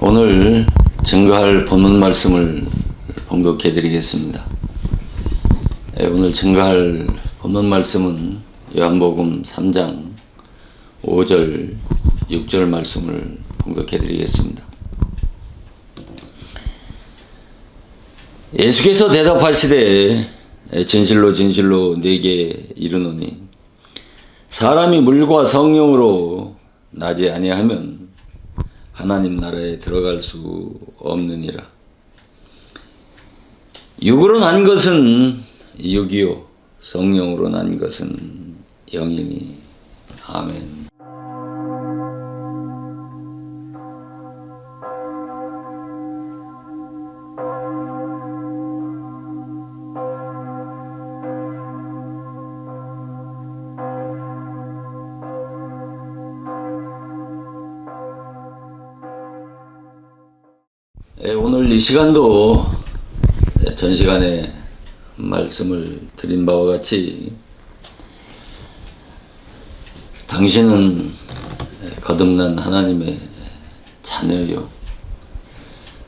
오늘 증거할 본문 말씀을 봉독해 드리겠습니다. 오늘 증거할 본문 말씀은 요한복음 3장 5절 6절 말씀을 봉독해 드리겠습니다. 예수께서 대답하시되 진실로 진실로 네게 이르노니 사람이 물과 성령으로 나지 아니하면 하나님 나라에 들어갈 수 없느니라. 육으로 난 것은 육이요 성령으로 난 것은 영이니. 아멘. 오늘 이 시간도 전 시간에 말씀을 드린 바와 같이 당신은 거듭난 하나님의 자녀요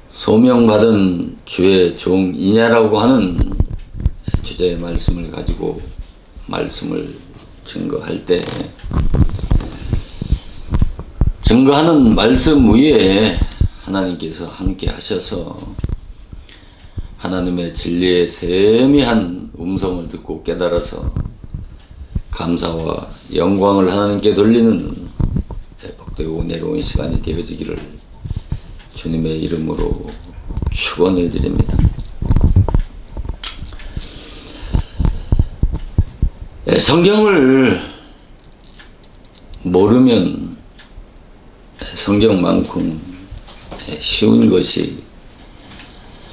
소명받은 주의 종이냐라고 하는 주제의 말씀을 가지고 말씀을 증거할 때 증거하는 말씀 위에 하나님께서 함께 하셔서 하나님의 진리의 세미한 음성을 듣고 깨달아서 감사와 영광을 하나님께 돌리는 복되고 은혜로운 시간이 되어지기를 주님의 이름으로 축원을 드립니다. 성경을 모르면 성경만큼 쉬운 것이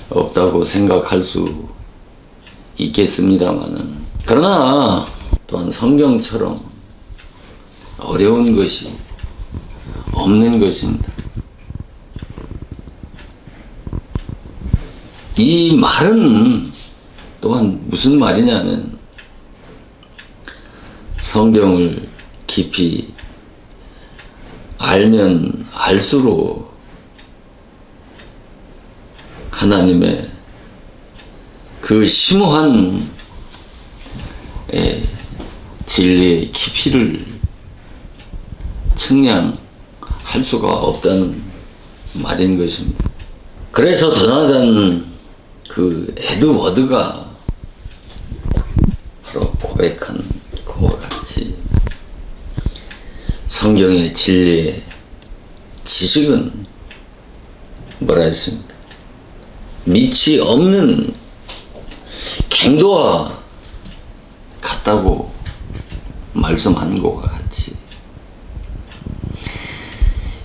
없다고 생각할 수 있겠습니다만은, 그러나 또한 성경처럼 어려운 것이 없는 것입니다. 이 말은 또한 무슨 말이냐면, 성경을 깊이 알면 알수록 하나님의 그 심오한 진리의 깊이를 측량할 수가 없다는 말인 것입니다. 그래서 조나단 그 에드워드가 바로 고백한 그와 같이 성경의 진리의 지식은 뭐라 했습니까? 밑이 없는 갱도와 같다고 말씀한 것과 같이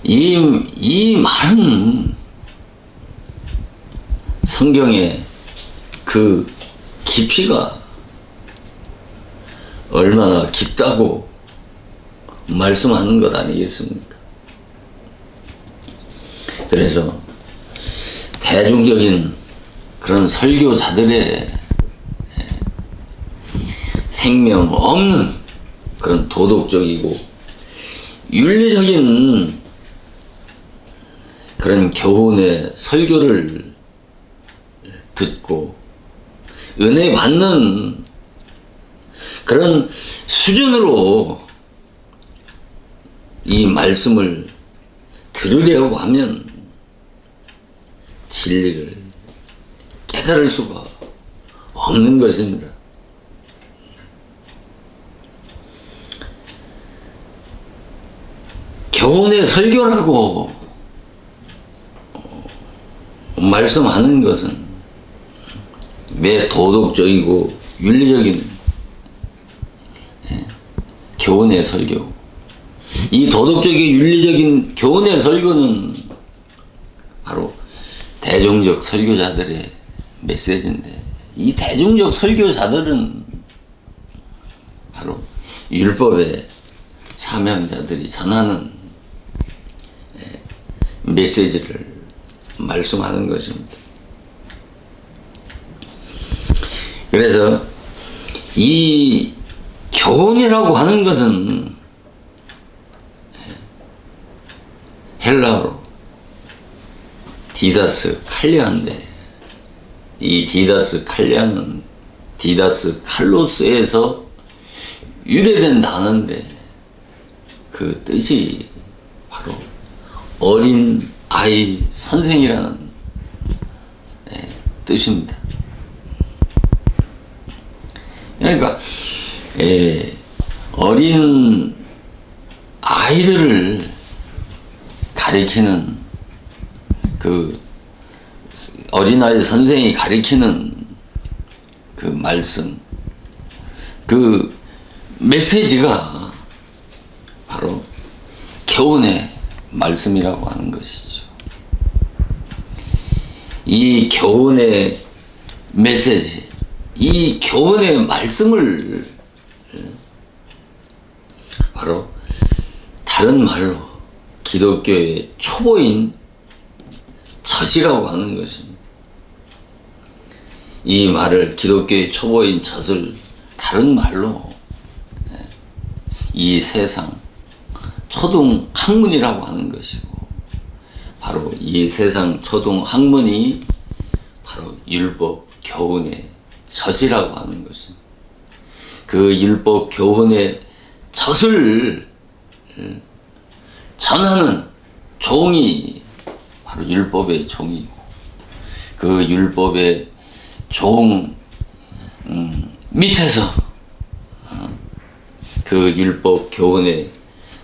이 말은 성경의 그 깊이가 얼마나 깊다고 말씀하는 것 아니겠습니까? 그래서 대중적인 그런 설교자들의 생명 없는 그런 도덕적이고 윤리적인 그런 교훈의 설교를 듣고 은혜 받는 그런 수준으로 이 말씀을 들으려고 하면 진리를 깨달을 수가 없는 것입니다. 교훈의 설교라고 말씀하는 것은 매 도덕적이고 윤리적인 교훈의 설교, 이 도덕적인 윤리적인 교훈의 설교는 바로 대중적 설교자들의 메시지인데, 이 대중적 설교자들은 바로 율법의 사명자들이 전하는 메시지를 말씀하는 것입니다. 그래서 이 교훈이라고 하는 것은 헬라어로 디다스 칼리아인데, 이 디다스 칼리아는 디다스 칼로스에서 유래된 단어인데, 그 뜻이 바로 어린 아이 선생이라는 뜻입니다. 그러니까 어린 아이들을 가리키는, 그 어린아이 선생이 가리키는 그 말씀, 그 메시지가 바로 교훈의 말씀이라고 하는 것이죠. 이 교훈의 메시지, 이 교훈의 말씀을 바로 다른 말로 기독교의 초보인 젖이라고 하는 것입니다. 이 말을, 기독교의 초보인 젖을 다른 말로 이 세상 초등 학문이라고 하는 것이고, 바로 이 세상 초등 학문이 바로 율법 교훈의 젖이라고 하는 것입니다. 그 율법 교훈의 젖을 전하는 종이 바로 율법의 종이고, 그 율법의 종 밑에서 그 율법 교훈의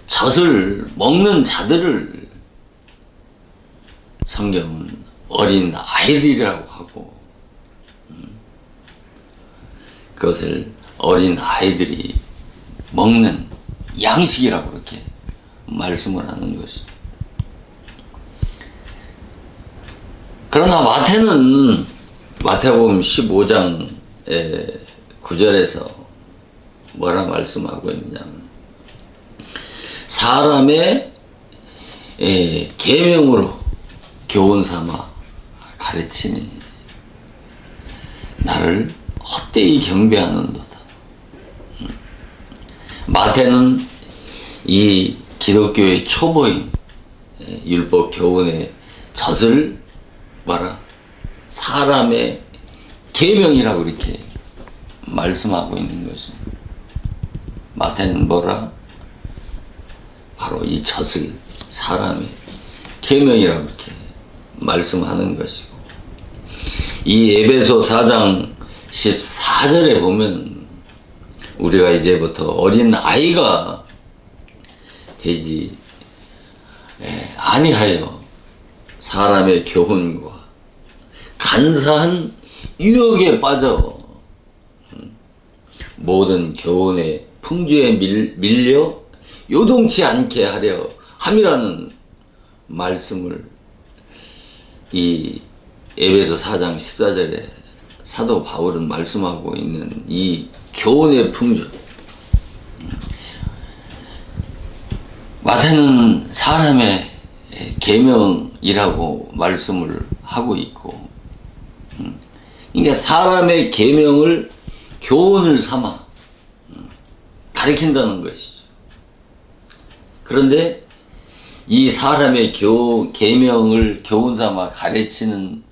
젖을 먹는 자들을 성경은 어린 아이들이라고 하고, 그것을 어린 아이들이 먹는 양식이라고 그렇게 말씀을 하는 것입니다. 그러나 마태복음 15장의 9절에서 뭐라 말씀하고 있느냐면, 사람의 계명으로 교훈 삼아 가르치니 나를 헛되이 경배하는도다. 마태는 이 기독교의 초보인 율법 교훈의 젖을 사람의 계명이라고 이렇게 말씀하고 있는 것입니다. 마태는 바로 이 젖을 사람의 계명이라고 이렇게 말씀하는 것이고, 이 에베소 4장 14절에 보면 우리가 이제부터 어린 아이가 되지 아니하여 사람의 교훈과 간사한 유혹에 빠져 모든 교훈의 풍조에 밀려 요동치 않게 하려 함이라는 말씀을 이 에베소 4장 14절에 사도 바울은 말씀하고 있는 이 교훈의 풍조, 마태는 사람의 계명이라고 말씀을 하고 있고, 그러니까 사람의 계명을 교훈을 삼아 가르친다는 것이죠. 그런데 이 사람의 계명을 교훈 삼아 가르침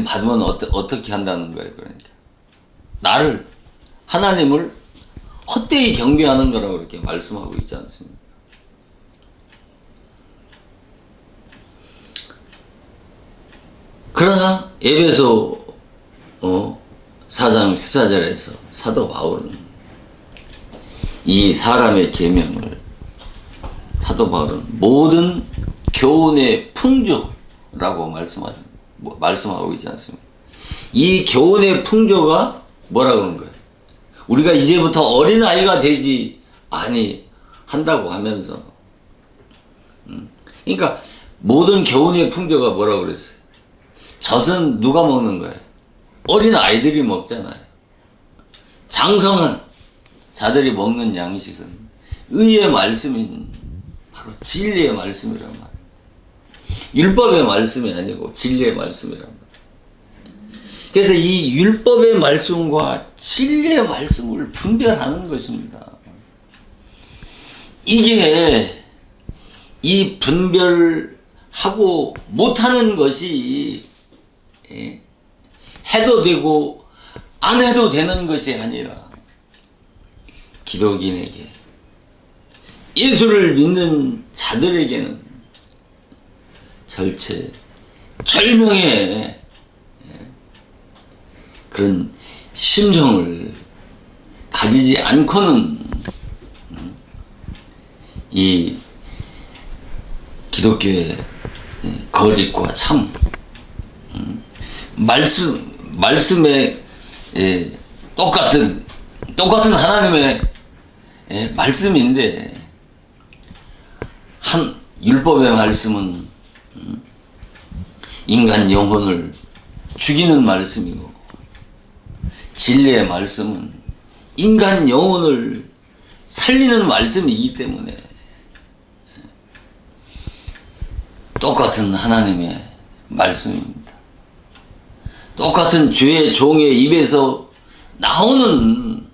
받으면 어떻게 한다는 거예요? 그러니까 나를, 하나님을 헛되이 경배하는 거라고 이렇게 말씀하고 있지 않습니까? 그러나 에베소 4장 14절에서 사도 바울은 이 사람의 계명을, 사도 바울은 모든 교훈의 풍조라고 말씀하고 있지 않습니까? 이 교훈의 풍조가 뭐라 그러는 거예요? 우리가 이제부터 어린아이가 되지 아니한다고 하면서, 그러니까 모든 교훈의 풍조가 뭐라고 그랬어요? 젖은 누가 먹는 거예요? 어린 아이들이 먹잖아요. 장성한 자들이 먹는 양식은 의의 말씀인 바로 진리의 말씀이란 말이에요. 율법의 말씀이 아니고 진리의 말씀이란 말이에요. 그래서 이 율법의 말씀과 진리의 말씀을 분별하는 것입니다. 이게 이 분별하고 못하는 것이 해도 되고 안 해도 되는 것이 아니라, 기독인에게, 예수를 믿는 자들에게는 절체절명의 그런 심정을 가지지 않고는 이 기독교의 거짓과 참, 말씀에 똑같은 하나님의 말씀인데, 한 율법의 말씀은 인간 영혼을 죽이는 말씀이고, 진리의 말씀은 인간 영혼을 살리는 말씀이기 때문에 똑같은 하나님의 말씀입니다. 똑같은 주의 종의 입에서 나오는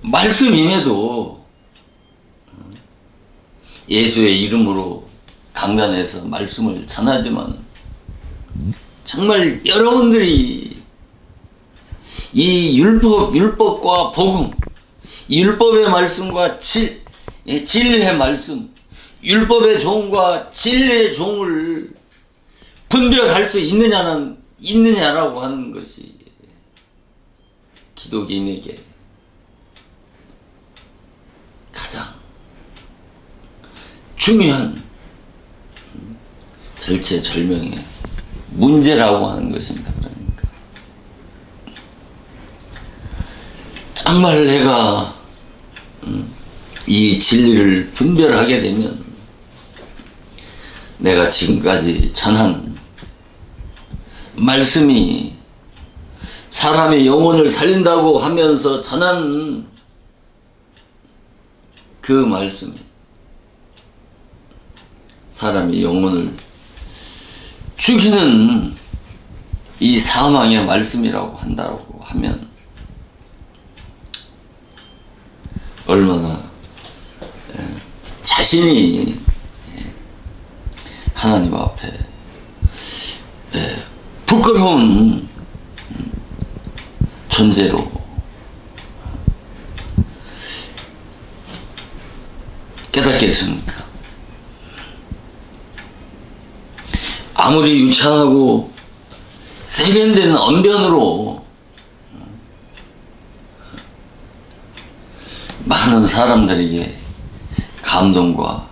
말씀임에도 예수의 이름으로 강단에서 말씀을 전하지만, 정말 여러분들이 이 율법과 복음, 율법의 말씀과 진리의 말씀, 율법의 종과 진리의 종을 분별할 수 있느냐라고 하는 것이 기독인에게 가장 중요한 절체절명의 문제라고 하는 것입니다. 그러니까 정말 내가 이 진리를 분별하게 되면 내가 지금까지 전한 말씀이 사람의 영혼을 살린다고 하면서 전한 그 말씀이 사람의 영혼을 죽이는 이 사망의 말씀이라고 한다고 하면 얼마나 자신이 하나님 앞에 부끄러운 존재로 깨닫겠습니까? 아무리 유창하고 세련된 언변으로 많은 사람들에게 감동과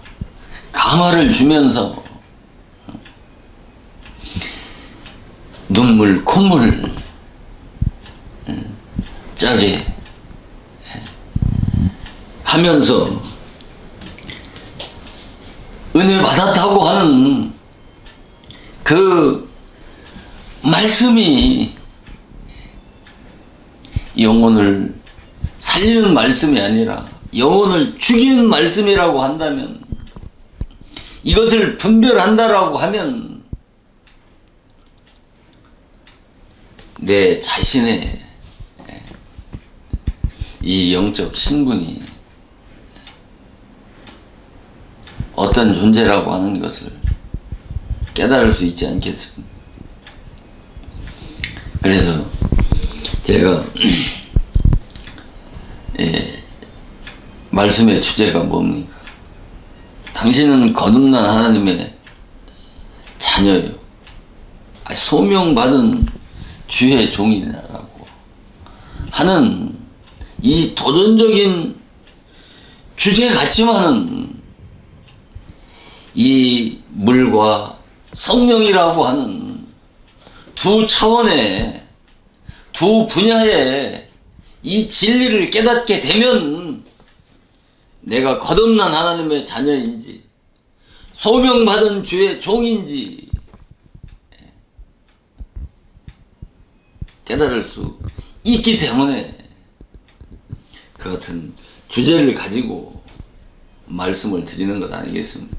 감화를 주면서 눈물, 콧물 짜게 하면서 은혜 받았다고 하는 그 말씀이 영혼을 살리는 말씀이 아니라 영혼을 죽이는 말씀이라고 한다면, 이것을 분별한다라고 하면 내 자신의 이 영적 신분이 어떤 존재라고 하는 것을 깨달을 수 있지 않겠습니까? 그래서 제가 말씀의 주제가 뭡니까? 당신은 거듭난 하나님의 자녀요, 소명받은 주의 종이라고 하는 이 도전적인 주제 같지만은 이 물과 성령이라고 하는 두 차원의 두 분야의 이 진리를 깨닫게 되면 내가 거듭난 하나님의 자녀인지 소명받은 주의 종인지 깨달을 수 있기 때문에 그 같은 주제를 가지고 말씀을 드리는 것 아니겠습니까?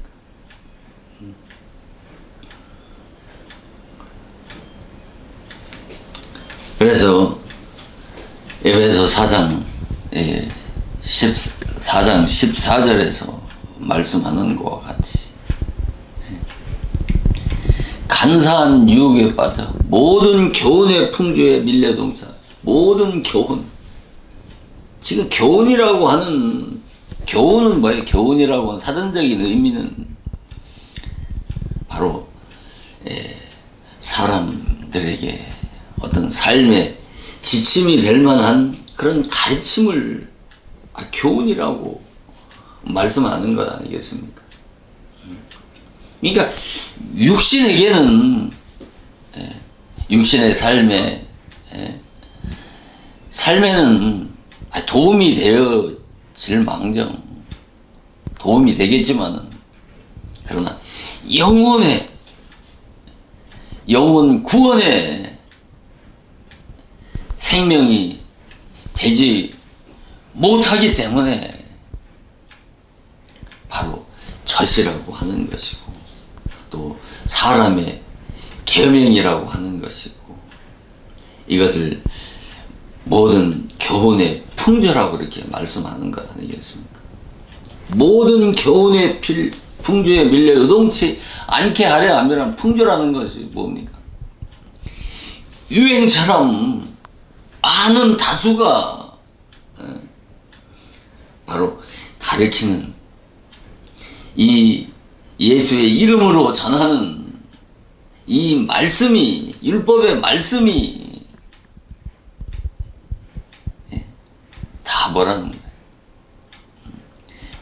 그래서 에베소 4장 14절에서 말씀하는 것과 같이 간사한 유혹에 빠져 모든 교훈의 풍조에 밀려동사, 모든 교훈, 지금 교훈이라고 하는, 교훈은 뭐예요? 교훈이라고 하는 사전적인 의미는 바로 사람들에게 어떤 삶의 지침이 될 만한 그런 가르침을 교훈이라고 말씀하는 것 아니겠습니까? 그러니까 육신에게는 육신의 삶에는 도움이 되어질 망정, 도움이 되겠지만은, 그러나 영혼 구원의 생명이 되지 못하기 때문에 바로 젖이라고 하는 것이고, 또 사람의 계명이라고 하는 것이고, 이것을 모든 교훈의 풍조라고 이렇게 말씀하는 것 아니겠습니까? 모든 교훈의 풍조에 밀려 요동치 않게 하려 함이란 풍조라는 것이 뭡니까? 유행처럼 많은 다수가 바로 가르치는 이 예수의 이름으로 전하는 이 말씀이, 율법의 말씀이 다 뭐라는 거예요?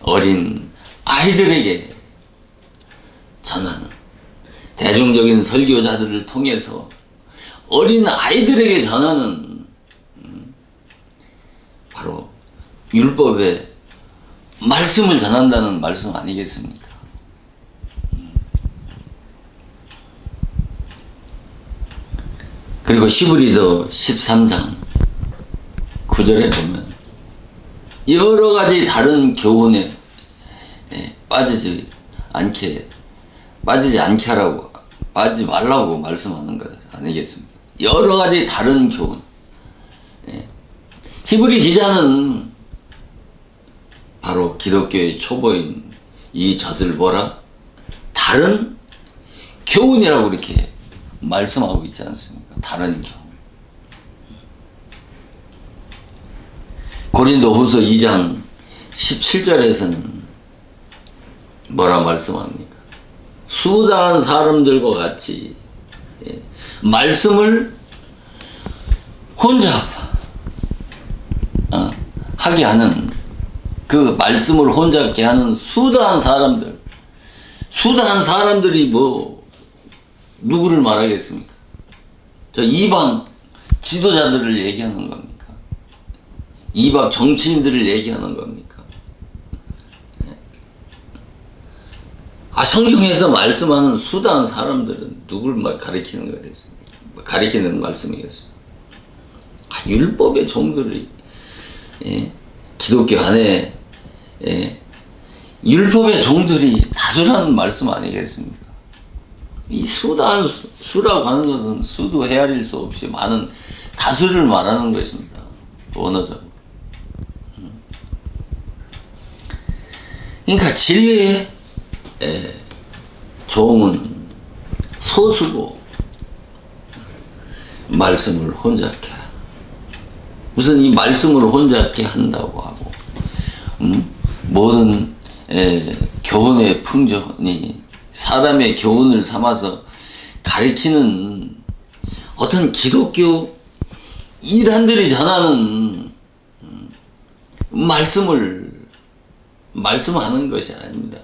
어린 아이들에게 전하는, 대중적인 설교자들을 통해서 어린 아이들에게 전하는 바로 율법의 말씀을 전한다는 말씀 아니겠습니까? 그리고 히브리서 13장 9절에 보면 여러 가지 다른 교훈에 빠지지 말라고 말씀하는 것 아니겠습니까? 여러 가지 다른 교훈. 히브리 기자는 바로 기독교의 초보인 이 젖을 뭐라? 다른 교훈이라고 이렇게 말씀하고 있지 않습니까? 다른 교훈. 고린도 후서 2장 17절에서는 뭐라 말씀합니까? 수다한 사람들과 같이 말씀을 혼자 하게 하는, 그 말씀을 혼자 하게 하는 수다한 사람들이 뭐 누구를 말하겠습니까? 저 이방 지도자들을 얘기하는 겁니까? 이방 정치인들을 얘기하는 겁니까? 성경에서 말씀하는 수다한 사람들은 누굴 가리키는 거겠습니까? 가리키는 말씀이겠습니다. 율법의 종들이, 기독교 안에 율법의 종들이 다수라는 말씀 아니겠습니까? 이 수다한 수라고 하는 것은 수도 헤아릴 수 없이 많은 다수를 말하는 것입니다. 원어적으로. 그러니까 진리의 종은 소수고 말씀을 혼잡게 하는, 무슨 이 말씀을 혼잡게 한다고 하고 모든 교훈의 풍전이 사람의 교훈을 삼아서 가리키는 어떤 기독교 이단들이 전하는 말씀하는 것이 아닙니다.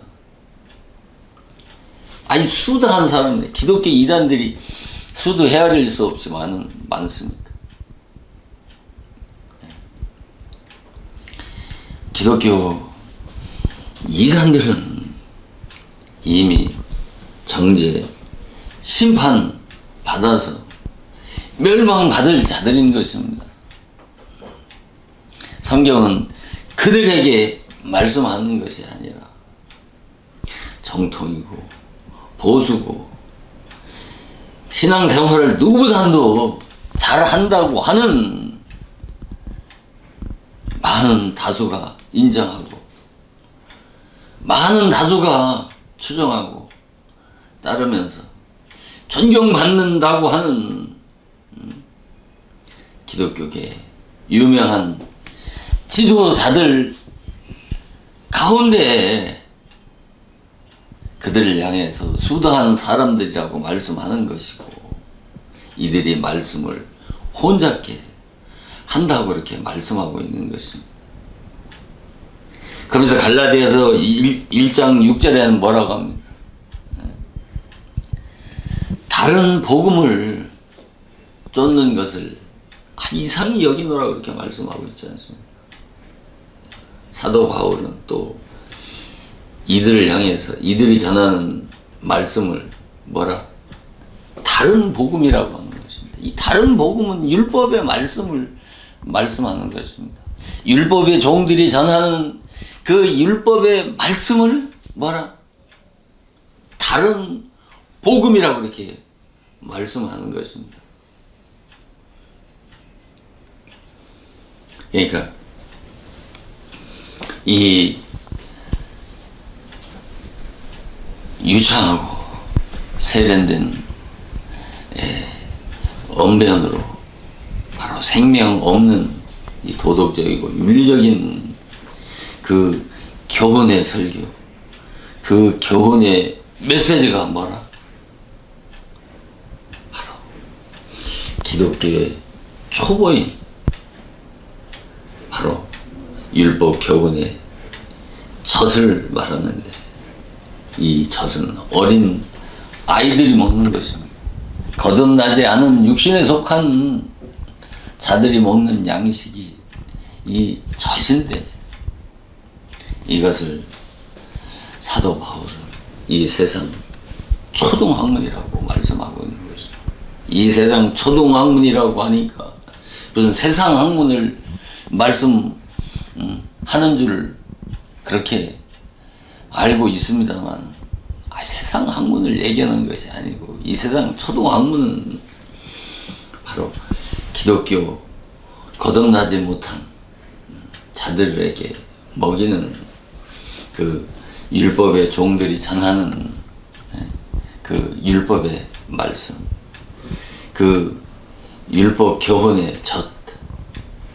수다한 사람들, 기독교 이단들이 수도 헤아릴 수 없이 많습니다. 기독교 이단들은 이미 정죄, 심판 받아서 멸망받을 자들인 것입니다. 성경은 그들에게 말씀하는 것이 아니라 정통이고 보수고 신앙생활을 누구보다도 잘한다고 하는 많은 다수가 인정하고 많은 다수가 추정하고 따르면서 존경받는다고 하는 기독교계 유명한 지도자들 가운데 그들을 향해서 수다한 사람들이라고 말씀하는 것이고, 이들이 말씀을 혼잡게 한다고 이렇게 말씀하고 있는 것입니다. 그러면서 갈라디아서 1장 6절에는 뭐라고 합니까? 다른 복음을 쫓는 것을 이상히 여기노라 그렇게 말씀하고 있지 않습니까? 사도 바울은 또 이들을 향해서 이들이 전하는 말씀을 다른 복음이라고 하는 것입니다. 이 다른 복음은 율법의 말씀을 말씀하는 것입니다. 율법의 종들이 전하는 그 율법의 말씀을 다른 복음이라고 이렇게 말씀하는 것입니다. 그러니까 이 유창하고 세련된 언변으로 바로 생명 없는 이 도덕적이고 윤리적인 그 교훈의 설교, 그 교훈의 메시지가 뭐라? 바로 기독교의 초보인, 바로 율법 교훈의 젖을 말하는데, 이 젖은 어린 아이들이 먹는 것입니다. 거듭나지 않은 육신에 속한 자들이 먹는 양식이 이 젖인데, 이것을 사도 바울은 이 세상 초등학문이라고 말씀하고 있는 것입니다. 이 세상 초등학문이라고 하니까 무슨 세상 학문을 말씀하는 줄 그렇게 알고 있습니다만, 세상 학문을 얘기하는 것이 아니고, 이 세상 초등학문은 바로 기독교 거듭나지 못한 자들에게 먹이는 그 율법의 종들이 전하는 그 율법의 말씀, 그 율법 교훈의 젖,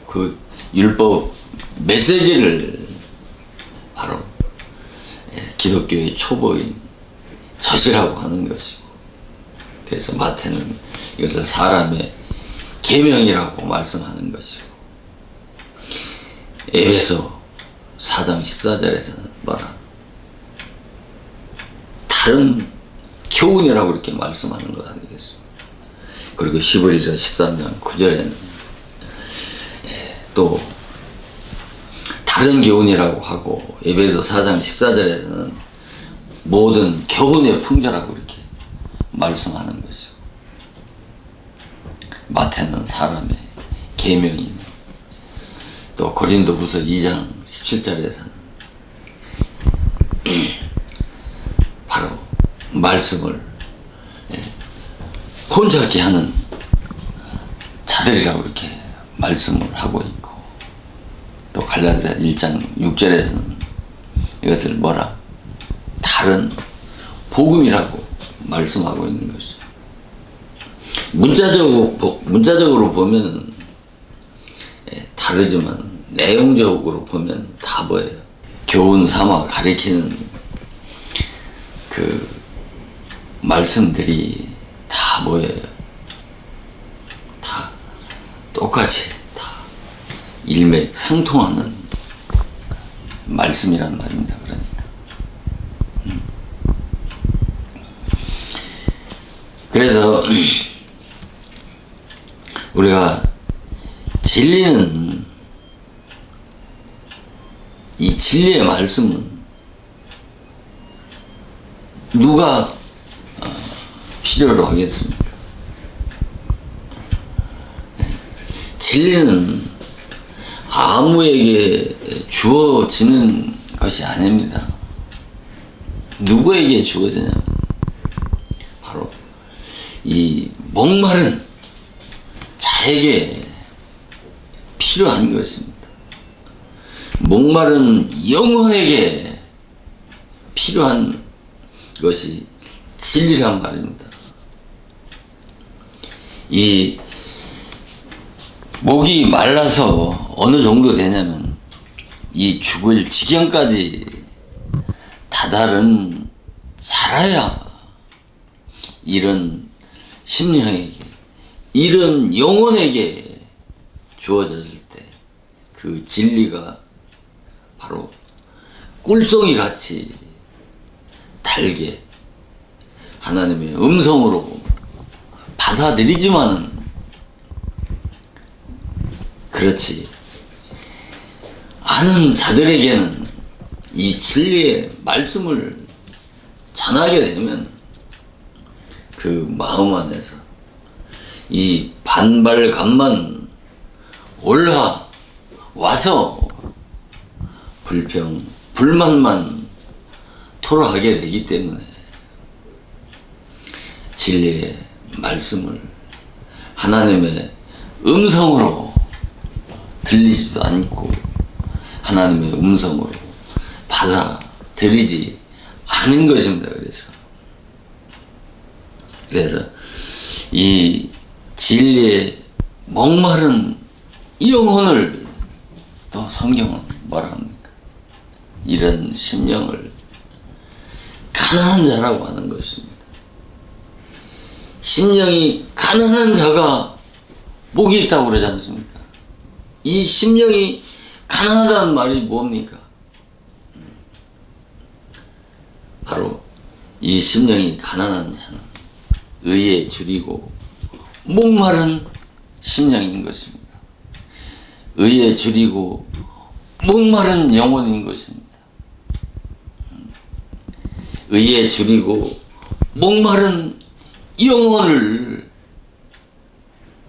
그 율법 메시지를 바로 기독교의 초보인 젖이라고 하는 것이고, 그래서 마태는 이것을 사람의 계명이라고 말씀하는 것이고, 에베소 4장 14절에서는 뭐라? 다른 교훈이라고 이렇게 말씀하는 것 아니겠습니까? 그리고 히브리서 13장 9절에는 또 다른 교훈이라고 하고, 에베소 4장 14절에서는 모든 교훈의 풍조라고 이렇게 말씀하는 것이고, 마태는 사람의 계명이네. 또 고린도후서 2장 17절에서는 바로 말씀을 혼잡게 하는 자들이라고 이렇게 말씀을 하고 있고, 또 갈라디아 1장 6절에서는 이것을 뭐라? 다른 복음이라고 말씀하고 있는 것입니다. 문자적으로 보면 다르지만 내용적으로 보면 다 뭐예요? 교훈 삼아 가리키는 그 말씀들이 다 뭐예요? 다 똑같이 다 일맥상통하는 말씀이란 말입니다. 그러니까 그래서 우리가 진리는, 이 진리의 말씀은 누가 필요로 하겠습니까? 진리는 아무에게 주어지는 것이 아닙니다. 누구에게 주어지냐면 바로 이 목마른 자에게 필요한 것입니다. 목마른 영혼에게 필요한 것이 진리란 말입니다. 이 목이 말라서 어느 정도 되냐면 이 죽을 지경까지 다다른 자라야 이런 심령에게, 이런 영혼에게 주어졌을 때 그 진리가 바로 꿀송이 같이 달게 하나님의 음성으로 받아들이지만은, 그렇지 않은 자들에게는 이 진리의 말씀을 전하게 되면 그 마음 안에서 이 반발감만 올라와서 불평, 불만만 토로하게 되기 때문에 진리의 말씀을 하나님의 음성으로 들리지도 않고 하나님의 음성으로 받아들이지 않은 것입니다. 그래서 이 진리의 목마른 이 영혼을 또 성경은 뭐라 합니까? 이런 심령을 가난한 자라고 하는 것입니다. 심령이 가난한 자가 복이 있다고 그러지 않습니까? 이 심령이 가난하다는 말이 뭡니까? 바로 이 심령이 가난한 자는 의에 줄이고 목마른 심령인 것입니다. 의에 줄이고 목마른 영혼인 것입니다. 의에 줄이고 목마른 영혼을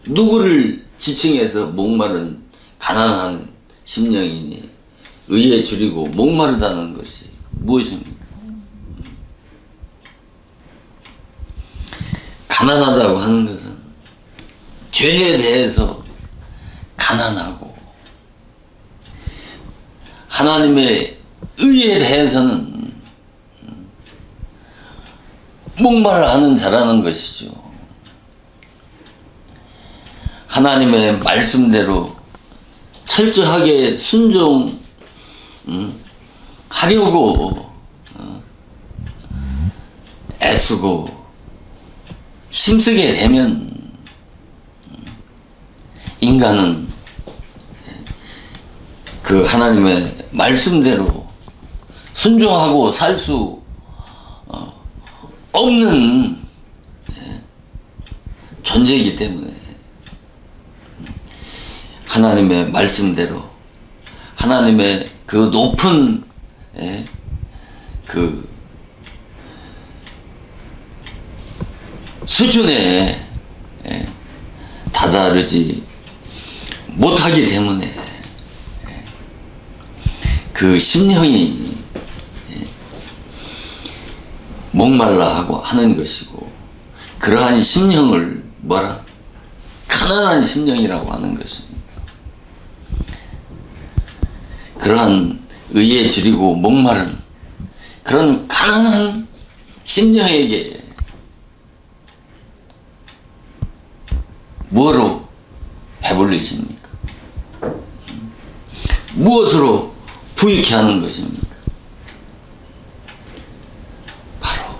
누구를 지칭해서 목마른 가난한 심령이니 의에 줄이고 목마르다는 것이 무엇입니까? 가난하다고 하는 것은 죄에 대해서 가난하고 하나님의 의에 대해서는 목말라하는 자라는 것이죠. 하나님의 말씀대로 철저하게 순종하려고 애쓰고 힘쓰게 되면 인간은 그 하나님의 말씀대로 순종하고 살 수 없는 존재이기 때문에 하나님의 말씀대로 하나님의 그 높은 그 수준에 다다르지 못하기 때문에 그 심령이 목말라 하고 하는 것이고, 그러한 심령을 뭐라? 가난한 심령이라고 하는 것입니다. 그러한 의에 줄이고 목마른 그런 가난한 심령에게 뭐로 배불리십니까? 무엇으로 부유케 하는 것입니까? 바로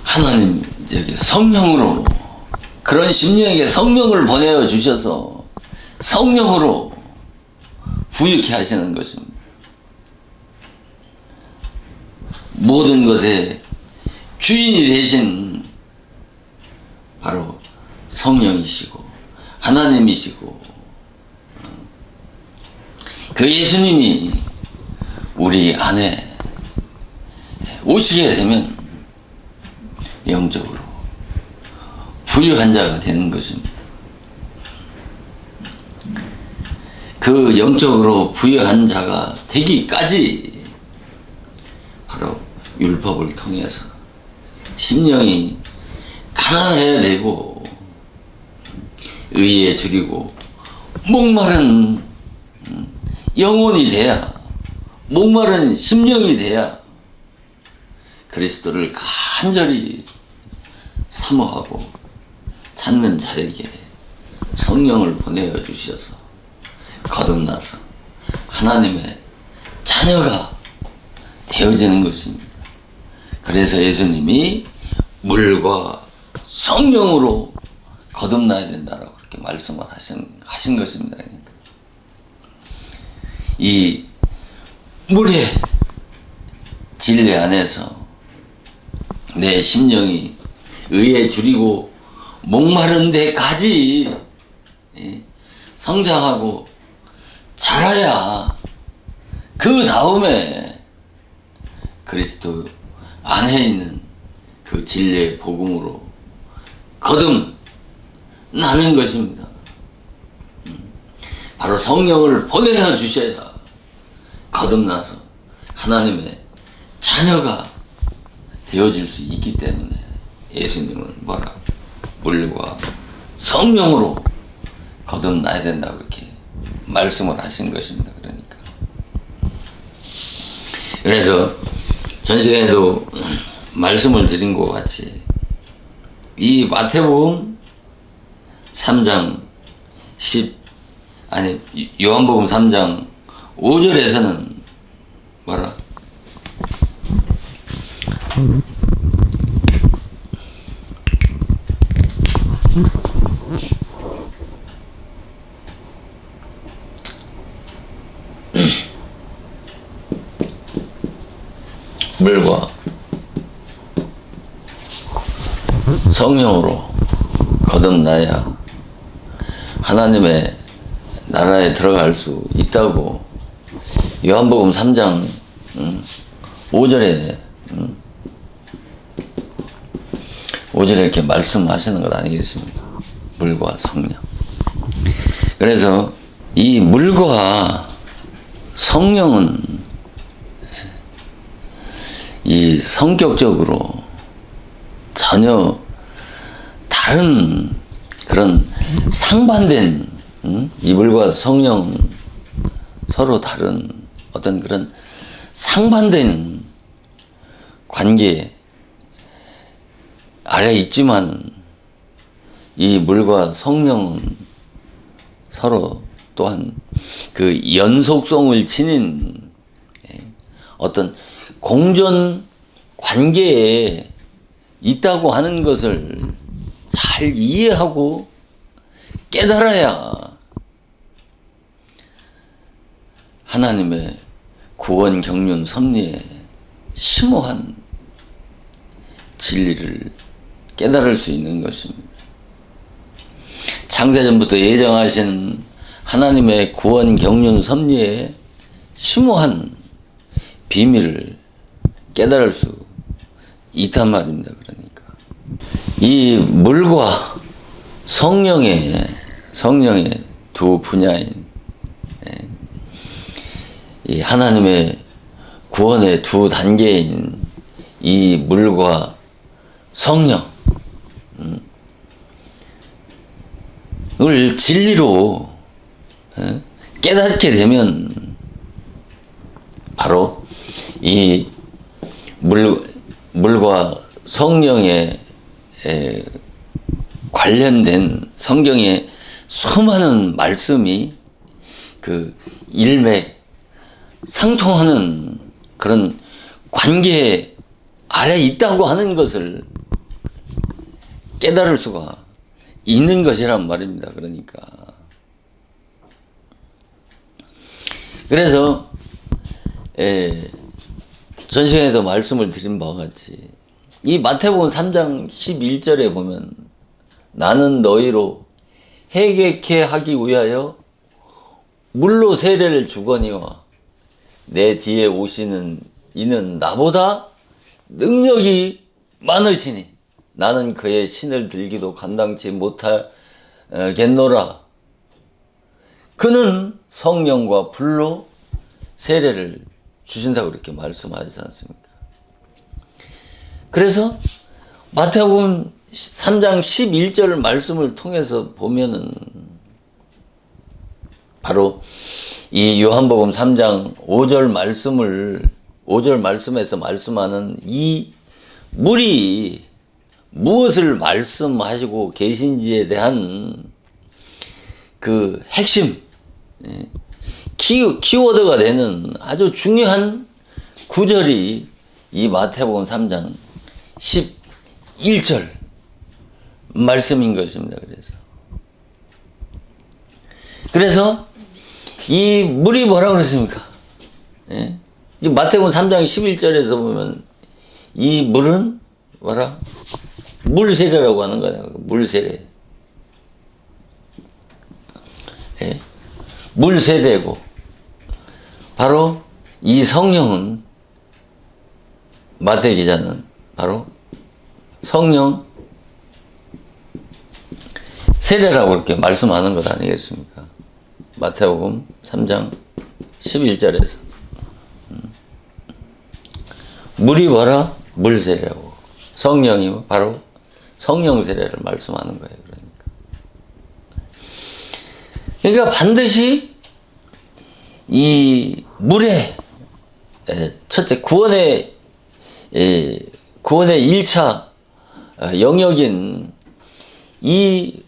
하나님 여기 성령으로, 그런 심령에게 성령을 보내어 주셔서 성령으로 부유케 하시는 것입니다. 모든 것의 주인이 되신 바로 성령이시고 하나님이시고, 그 예수님이 우리 안에 오시게 되면 영적으로 부유한 자가 되는 것입니다. 그 영적으로 부유한 자가 되기까지 바로 율법을 통해서 심령이 가난해야 되고 의에 줄이고 목마른 영혼이 돼야, 목마른 심령이 돼야 그리스도를 간절히 사모하고 찾는 자에게 성령을 보내어 주셔서 거듭나서 하나님의 자녀가 되어지는 것입니다. 그래서 예수님이 물과 성령으로 거듭나야 된다라고 그렇게 말씀을 하신 것입니다. 그러니까 이 물의 진리 안에서 내 심령이 의에 줄이고 목마른 데까지 성장하고 자라야 그 다음에 그리스도 안에 있는 그 진리의 복음으로 거듭나는 것입니다. 바로 성령을 보내어 주셔야 거듭나서 하나님의 자녀가 되어질 수 있기 때문에 예수님은 뭐라? 물과 성령으로 거듭나야 된다고 그렇게 말씀을 하신 것입니다. 그러니까 그래서 전 시간에도 말씀을 드린 것 같이 이 마태복음 3장 아니 요한복음 3장 5절에서는 뭐라? 물과 성령으로 거듭나야 하나님의 나라에 들어갈 수 있다고 요한복음 3장 5절에 5절에 이렇게 말씀하시는 것 아니겠습니까? 물과 성령. 그래서 이 물과 성령은 이 성격적으로 전혀 다른 그런 상반된 이 물과 성령 서로 다른 어떤 그런 상반된 관계 아래 있지만 이 물과 성령은 서로 또한 그 연속성을 지닌 어떤 공존 관계에 있다고 하는 것을 잘 이해하고 깨달아야 하나님의 구원, 경륜, 섭리에 심오한 진리를 깨달을 수 있는 것입니다. 창세전부터 예정하신 하나님의 구원, 경륜, 섭리에 심오한 비밀을 깨달을 수 있단 말입니다. 그러니까 이 물과 성령의 두 분야인 이 하나님의 구원의 두 단계인 이 물과 성령을 진리로 깨닫게 바로 이 물과 성령에 관련된 성경의 수많은 말씀이 그 일맥 상통하는 그런 관계 아래 있다고 하는 것을 깨달을 수가 있는 것이란 말입니다. 그러니까. 그래서 전 시간에도 말씀을 드린 바와 같이 이 마태복음 3장 11절에 보면 나는 너희로 회개케 하기 위하여 물로 세례를 주거니와 내 뒤에 오시는 이는 나보다 능력이 많으시니 나는 그의 신을 들기도 감당치 못하겠노라. 그는 성령과 불로 세례를 주신다고 이렇게 말씀하지 않습니까? 그래서 마태복음 3장 11절 말씀을 통해서 보면은 바로 이 요한복음 3장 5절 말씀에서 말씀하는 이 물이 무엇을 말씀하시고 계신지에 대한 그 핵심, 키워드가 되는 아주 중요한 구절이 이 마태복음 3장 11절 말씀인 것입니다. 그래서 이 물이 뭐라고 그랬습니까? 이 마태복음 3장 11절에서 보면 이 물은 뭐라? 물세례라고 하는 거예요. 물세례. 물세례고 바로 이 성령은 마태 기자는 바로 성령 세례라고 이렇게 말씀하는 것 아니겠습니까? 마태복음 3장 11절에서 물이 뭐라? 물세례라고 성령이 바로 성령 세례를 말씀하는 거예요. 그러니까 반드시 이 물에 첫째 구원의 1차 영역인 이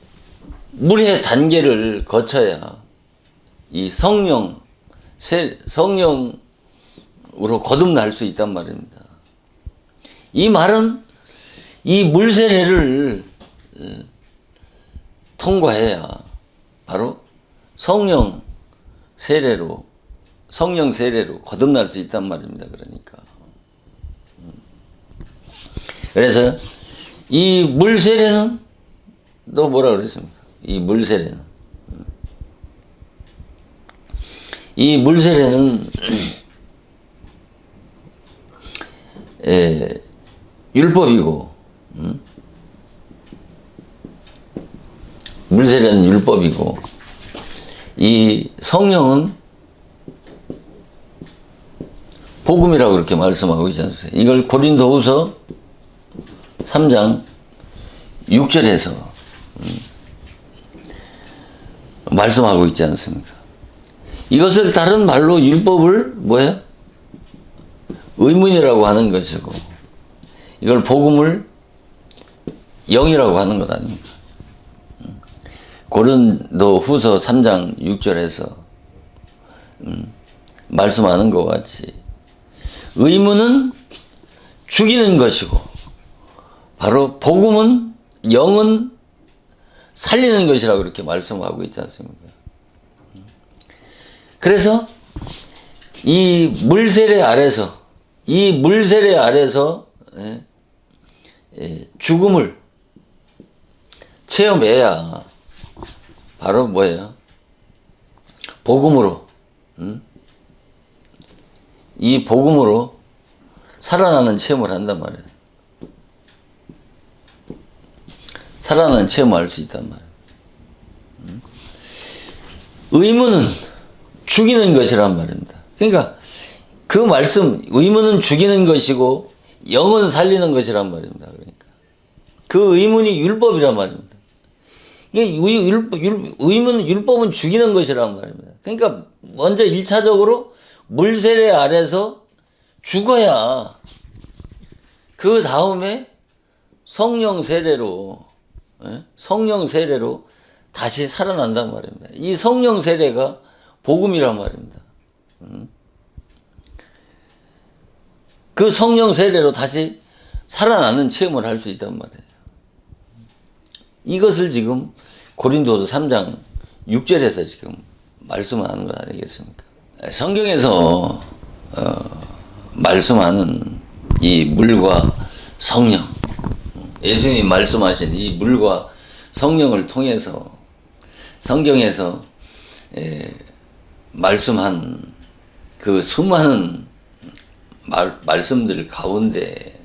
물의 단계를 거쳐야 이 성령으로 거듭날 수 있단 말입니다. 이 말은 이 물세례를 통과해야 바로 성령 세례로 거듭날 수 있단 말입니다. 그러니까. 그래서 이 물세례는 또 뭐라 그랬습니까? 이 물세례는 율법이고, 물세례는 율법이고, 이 성령은 복음이라고 그렇게 말씀하고 있지 않습니까? 이걸 고린도후서 3장 6절에서 말씀하고 있지 않습니까? 이것을 다른 말로 율법을 의문이라고 하는 것이고, 이걸 복음을 영이라고 하는 것 아닙니까? 고린도후서 3장 6절에서 말씀하는 것 같이 의문은 죽이는 것이고, 바로 복음은 영은 살리는 것이라고 그렇게 말씀하고 있지 않습니까? 그래서 이 물세례 아래서 죽음을 체험해야 바로 복음으로, 이 복음으로 살아나는 체험을 한단 말이에요. 살아나는 체험을 할 수 있단 말이에요. 의문은 죽이는 것이란 말입니다. 그러니까 그 말씀, 의문은 죽이는 것이고 영은 살리는 것이란 말입니다. 그러니까 그 의문이 율법이란 말입니다. 율법은 죽이는 것이란 말입니다. 그러니까 먼저 1차적으로 물세례 아래서 죽어야 그 다음에 성령 세례로 다시 살아난단 말입니다. 이 성령 세례가 복음이란 말입니다. 그 성령 세례로 다시 살아나는 체험을 할 수 있단 말이에요. 이것을 지금 고린도서 3장 6절에서 지금 말씀하는 것 아니겠습니까? 성경에서 말씀하는 이 물과 성령, 예수님이 말씀하신 이 물과 성령을 통해서 성경에서 말씀한 그 수많은 말씀들 가운데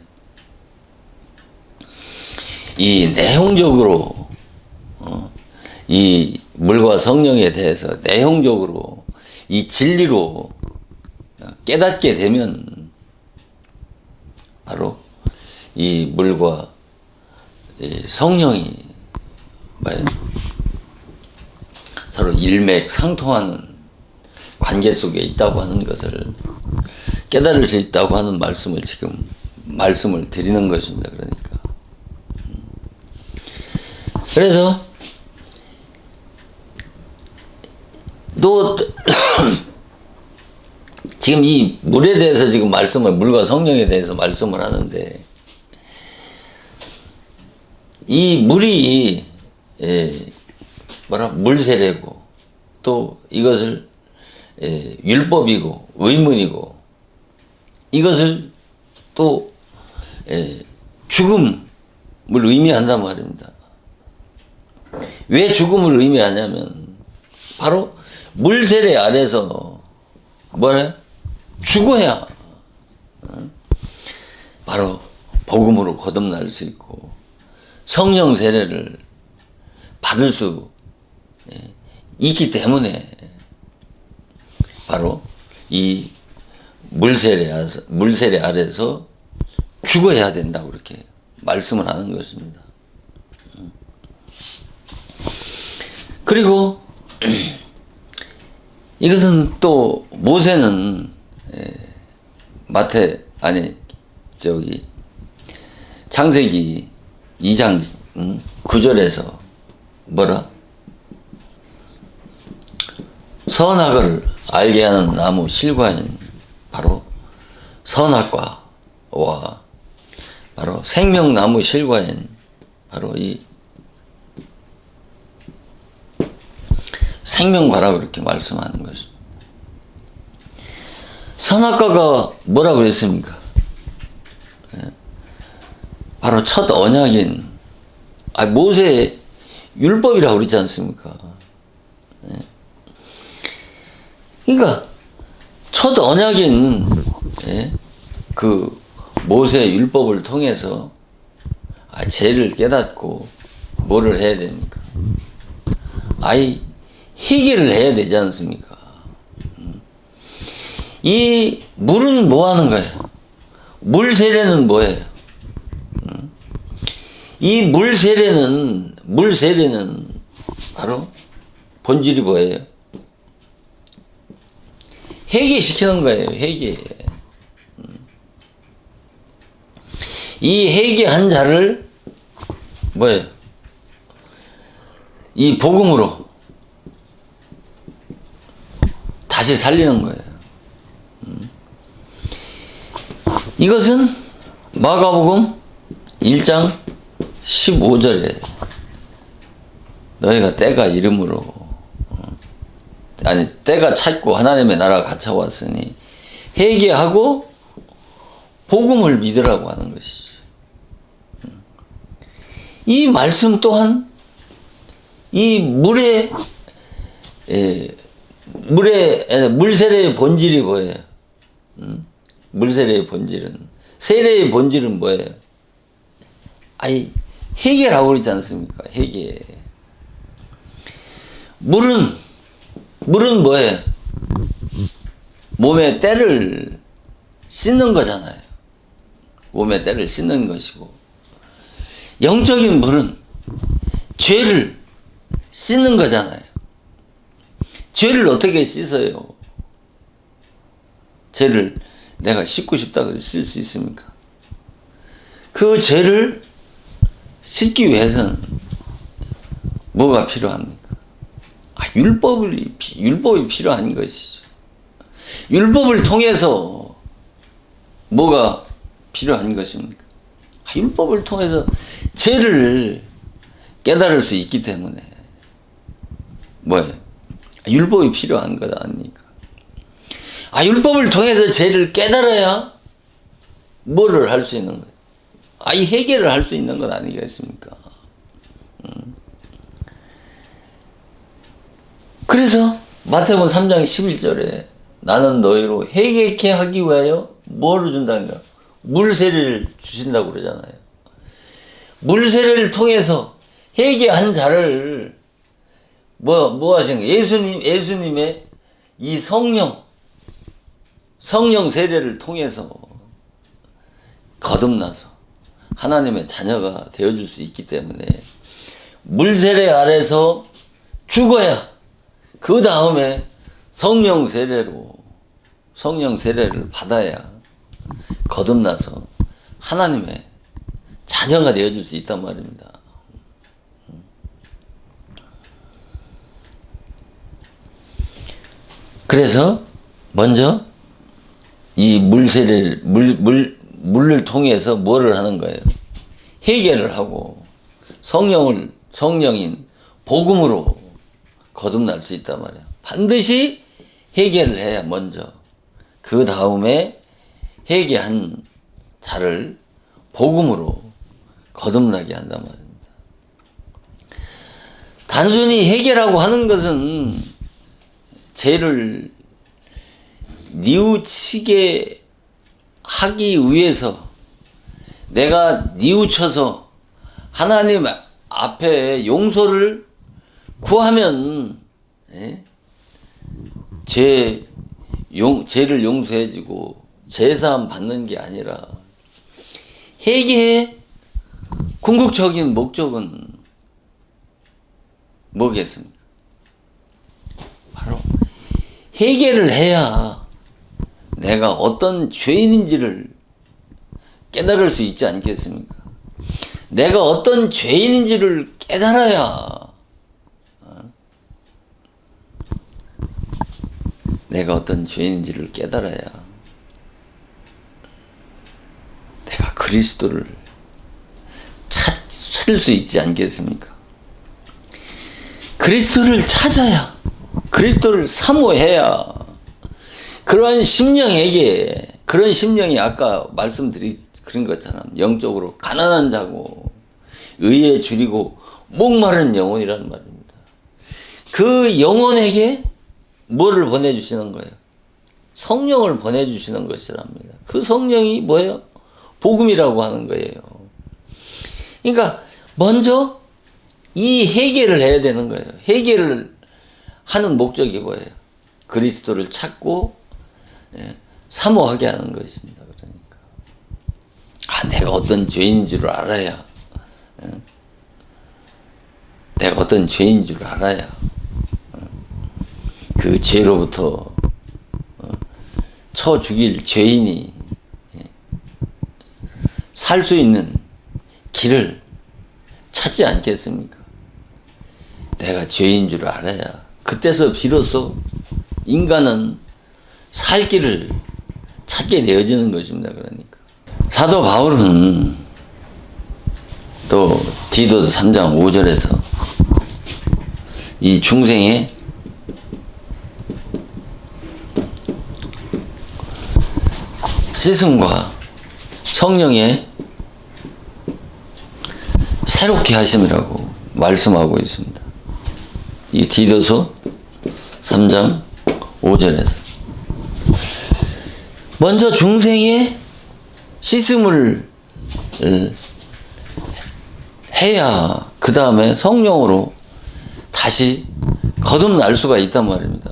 이 내용적으로 이 물과 성령에 대해서 내용적으로 이 진리로 깨닫게 되면 바로 이 물과 이 성령이 서로 일맥상통하는 관계 속에 있다고 하는 것을 깨달을 수 있다고 하는 말씀을 지금 말씀을 드리는 것입니다. 그러니까 그래서 또 지금 이 물에 대해서 지금 물과 성령에 대해서 말씀을 하는데, 이 물이 물세례고 또 이것을 율법이고 의문이고, 이것을 또 죽음을 의미한단 말입니다. 왜 죽음을 의미하냐면 바로 물세례 아래서 죽어야 바로 복음으로 거듭날 수 있고 성령 세례를 받을 수 있기 때문에 바로 이 물세례 아래서 죽어야 된다고 이렇게 말씀을 하는 것입니다. 그리고 이것은 또 모세는 창세기 2장 9절에서 선악을 알게 하는 나무 실과인 바로 선악과와 바로 생명나무 실과인 바로 이 생명과라고 이렇게 말씀하는 것입니다. 선악과가 뭐라고 그랬습니까? 바로 첫 언약인 모세의 율법이라고 그러지 않습니까? 그러니까 첫 언약인 그 모세의 율법을 통해서 죄를 깨닫고 뭐를 해야 됩니까? 해결을 해야 되지 않습니까? 이 물은 뭐 하는 거예요? 물 세례는 뭐예요? 이 물 세례는 바로 본질이 뭐예요? 회개시키는 거예요. 회개. 이 회개한 자를 뭐예요? 이 복음으로 다시 살리는 거예요. 이것은 마가복음 1장 15절에 너희가 때가 이름으로 때가 찼고 하나님의 나라가 갇혀왔으니 회개하고 복음을 믿으라고 하는 것이죠. 이 말씀 또한 이 물세례의 본질이 뭐예요? 물세례의 본질은 세례의 본질은 뭐예요? 회개라고 그러지 않습니까? 회개. 물은 뭐예요? 몸의 때를 씻는 거잖아요. 몸의 때를 씻는 것이고, 영적인 물은 죄를 씻는 거잖아요. 죄를 어떻게 씻어요? 죄를 내가 씻고 싶다고 씻을 수 있습니까? 그 죄를 씻기 위해서는 뭐가 필요합니까? 율법이 필요한 것이죠. 율법을 통해서 뭐가 필요한 것입니까? 율법을 통해서 죄를 깨달을 수 있기 때문에 뭐예요? 율법이 필요한 것 아닙니까? 율법을 통해서 죄를 깨달아야 뭐를 할 수 있는 거예요? 이 해결을 할 수 있는 것 아니겠습니까? 그래서 마태복음 3장 11절에 나는 너희로 회개케 하기 위하여 뭐를 준다는가? 물세례를 주신다고 그러잖아요. 물세례를 통해서 회개한 자를 뭐 하신 거예요? 예수님의 이 성령 세례를 통해서 거듭나서 하나님의 자녀가 되어줄 수 있기 때문에 물세례 아래서 죽어야 그 다음에 성령 세례를 받아야 거듭나서 하나님의 자녀가 되어줄 수 있단 말입니다. 그래서 먼저 이 물을 통해서 뭐를 하는 거예요? 회개를 하고 성령인 복음으로 거듭날 수 있단 말이에요. 반드시 회개를 해야 먼저 그 다음에 회개한 자를 복음으로 거듭나게 한단 말입니다. 단순히 회개라고 하는 것은 죄를 뉘우치게 하기 위해서 내가 뉘우쳐서 하나님 앞에 용서를 구하면 죄를 용서해주고 제사함 받는 게 아니라 회개의 궁극적인 목적은 뭐겠습니까? 바로 회개를 해야 내가 어떤 죄인인지를 깨달을 수 있지 않겠습니까? 내가 어떤 죄인인지를 깨달아야 내가 어떤 죄인인지를 깨달아야 내가 그리스도를 찾을 수 있지 않겠습니까? 그리스도를 찾아야, 그리스도를 사모해야 그러한 심령에게, 그런 심령이 아까 말씀드린 그런 것처럼 영적으로 가난한 자고 의에 줄이고 목마른 영혼이라는 말입니다. 그 영혼에게 뭐를 보내주시는 거예요? 성령을 보내주시는 것이랍니다. 그 성령이 뭐예요? 복음이라고 하는 거예요. 그러니까 먼저 이 해결을 해야 되는 거예요. 해결을 하는 목적이 뭐예요? 그리스도를 찾고 사모하게 하는 것입니다. 그러니까 내가 어떤 죄인 줄 알아야, 내가 어떤 죄인 줄 알아야 그 죄로부터 쳐 죽일 죄인이 살 수 있는 길을 찾지 않겠습니까? 내가 죄인 줄 알아야 그때서 비로소 인간은 살 길을 찾게 되어지는 것입니다. 그러니까 사도 바울은 또 디도서 3장 5절에서 이 중생의 씻음과 성령의 새롭게 하심이라고 말씀하고 있습니다. 이 디도서 3장 5절에서 먼저 중생의 씻음을 해야 그 다음에 성령으로 다시 거듭날 수가 있단 말입니다.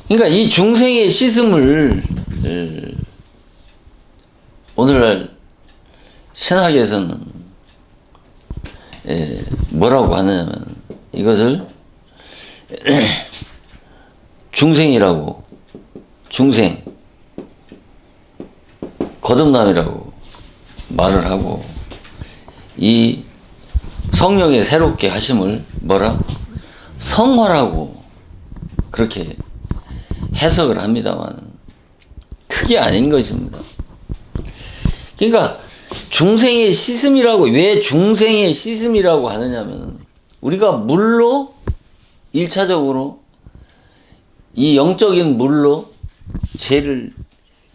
그러니까 이 중생의 씻음을 오늘날 신학에서는 뭐라고 하느냐면 이것을 중생이라고, 중생, 거듭남이라고 말을 하고, 이 성령의 새롭게 하심을 뭐라? 성화라고 그렇게 해석을 합니다만 그게 아닌 것입니다. 그러니까 중생의 씻음이라고, 왜 중생의 씻음이라고 하느냐면 우리가 물로 1차적으로 이 영적인 물로 죄를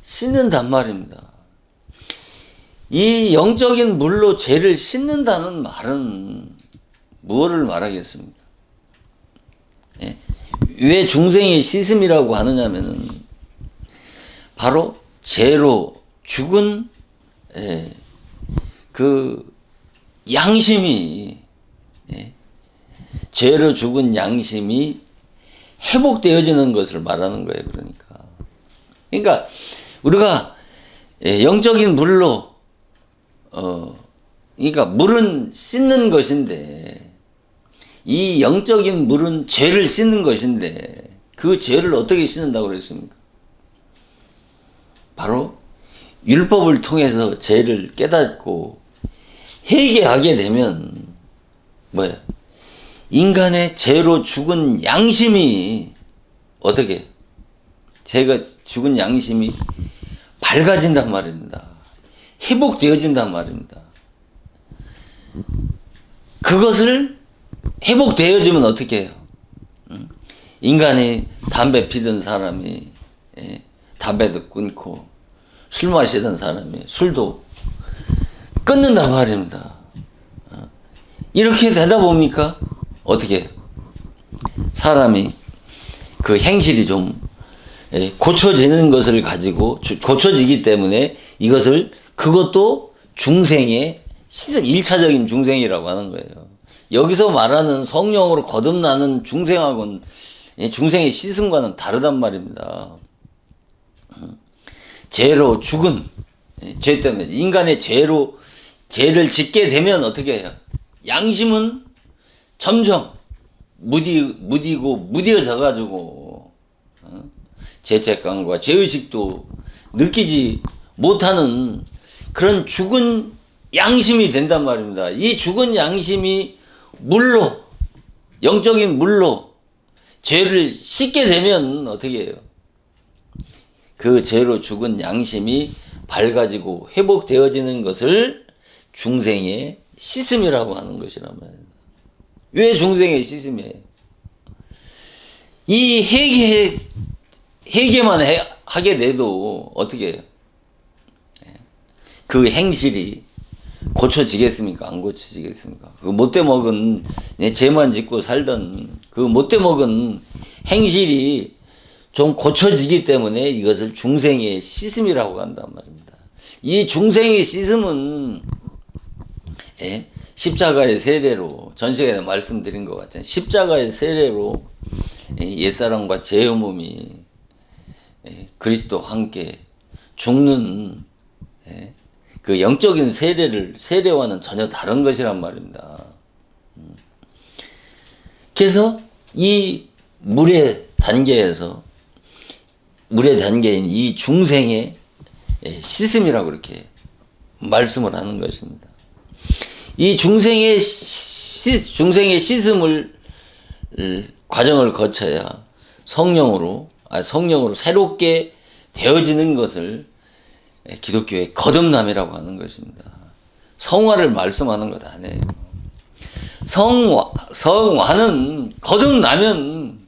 씻는단 말입니다. 이 영적인 물로 죄를 씻는다는 말은 무엇을 말하겠습니까? 예? 왜 중생의 씻음이라고 하느냐면은 바로 죄로 죽은 그 양심이, 죄로 죽은 양심이 회복되어지는 것을 말하는 거예요. 그러니까 우리가 영적인 물로 그러니까 물은 씻는 것인데 이 영적인 물은 죄를 씻는 것인데 그 죄를 어떻게 씻는다고 그랬습니까? 바로 율법을 통해서 죄를 깨닫고 회개하게 되면 뭐야? 인간의 죄로 죽은 양심이 어떻게? 죄가 죽은 양심이 밝아진단 말입니다. 회복되어진단 말입니다. 그것을 회복되어지면 어떻게 해요? 인간이 담배 피던 사람이 담배도 끊고 술 마시던 사람이 술도 끊는단 말입니다. 이렇게 되다 보니까 어떻게 해요? 사람이 그 행실이 좀 고쳐지는 것을 가지고 고쳐지기 때문에 이것을 그것도 중생의 시즌 1차적인 중생이라고 하는 거예요. 여기서 말하는 성령으로 거듭나는 중생하고는 중생의 시즌과는 다르단 말입니다. 죄로 죽은 죄 때문에 인간의 죄를 짓게 되면 어떻게 해요? 양심은 점점 무뎌져 가지고 죄책감과 죄의식도 느끼지 못하는 그런 죽은 양심이 된단 말입니다. 이 죽은 양심이 물로, 영적인 물로 죄를 씻게 되면 어떻게 해요? 그 죄로 죽은 양심이 밝아지고 회복되어지는 것을 중생의 씻음이라고 하는 것이란 말이에요. 왜 중생의 씻음이에요? 이 회개만 하게 돼도 어떻게 해요? 그 행실이 고쳐지겠습니까? 안 고쳐지겠습니까? 그 못돼 먹은 죄만 짓고 살던 그 못돼 먹은 행실이 좀 고쳐지기 때문에 이것을 중생의 씻음이라고 한단 말입니다. 이 중생의 씻음은 십자가의 세례로 전 시간에 말씀드린 것 같잖아요. 십자가의 세례로 옛사람과 죄의 몸이 그리스도와 함께 죽는 그 영적인 세례와는 전혀 다른 것이란 말입니다. 그래서 이 물의 단계인 이 중생의 씻음이라고 이렇게 말씀을 하는 것입니다. 이 중생의 씻음을 과정을 거쳐야 성령으로 새롭게 되어지는 것을 기독교의 거듭남이라고 하는 것입니다. 성화를 말씀하는 것 아니에요. 성화는 거듭나면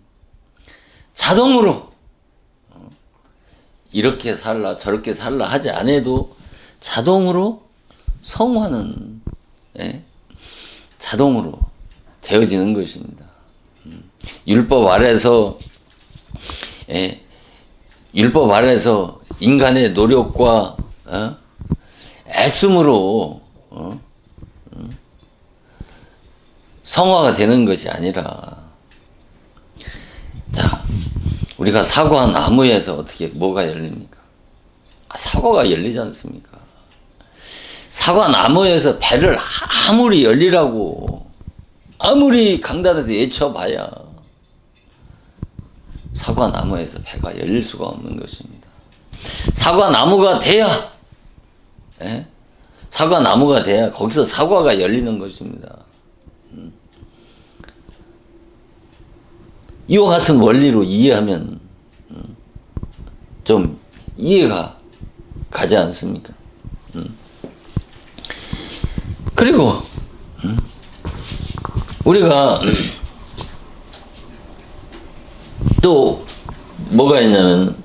자동으로 이렇게 살라 저렇게 살라 하지 않아도 자동으로 성화는 자동으로 되어지는 것입니다. 율법 아래서 인간의 노력과 애씀으로 성화가 되는 것이 아니라, 자, 우리가 사과 나무에서 뭐가 열립니까? 사과가 열리지 않습니까? 사과 나무에서 배를 아무리 열리라고 아무리 강단에서 외쳐봐야 사과 나무에서 배가 열릴 수가 없는 것입니다. 사과 나무가 돼야 거기서 사과가 열리는 것입니다. 이와 같은 원리로 이해하면 좀 이해가 가지 않습니까? 그리고 우리가 또 뭐가 있냐면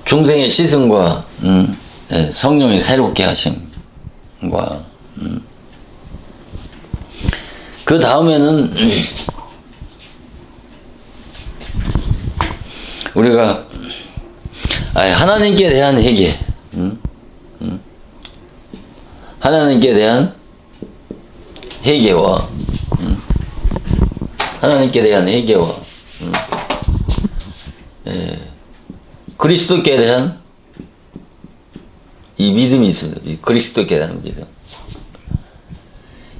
중생의 씻음과 성령의 새롭게 하심과 그 다음에는 우리가 하나님께 대한 회개, 하나님께 대한 회개와 그리스도께 대한 이 믿음이 있습니다. 그리스도께 대한 믿음.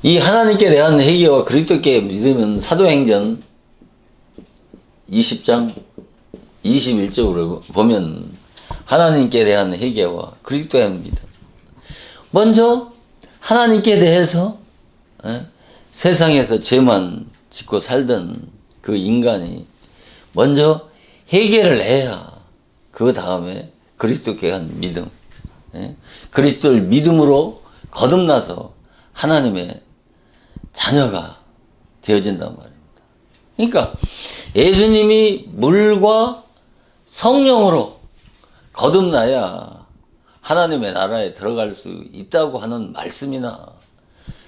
이 하나님께 대한 회개와 그리스도께 믿음은 사도행전 20장 21절을 보면 하나님께 대한 회개와 그리스도에 대한 믿음. 먼저 하나님께 대해서 세상에서 죄만 짓고 살던 그 인간이 먼저 회개를 해야 그 다음에 그리스도께 대한 믿음, 그리스도를 믿음으로 거듭나서 하나님의 자녀가 되어진단 말입니다. 그러니까 예수님이 물과 성령으로 거듭나야 하나님의 나라에 들어갈 수 있다고 하는 말씀이나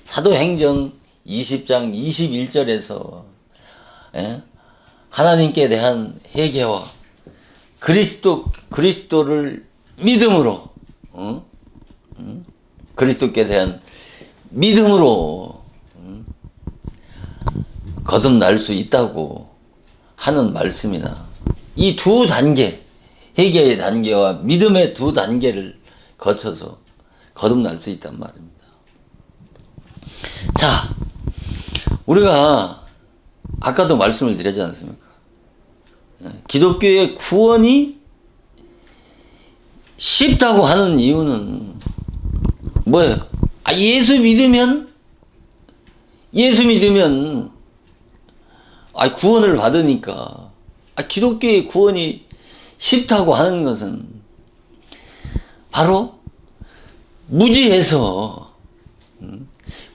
사도행전 20장 21절에서 하나님께 대한 회개와 그리스도를 믿음으로 그리스도께 대한 믿음으로 거듭날 수 있다고 하는 말씀이나 이 두 단계, 회개의 단계와 믿음의 두 단계를 거쳐서 거듭날 수 있단 말입니다. 자, 우리가 아까도 말씀을 드렸지 않습니까? 기독교의 구원이 쉽다고 하는 이유는 뭐예요? 예수 믿으면 예수 믿으면 구원을 받으니까 기독교의 구원이 쉽다고 하는 것은 바로 무지해서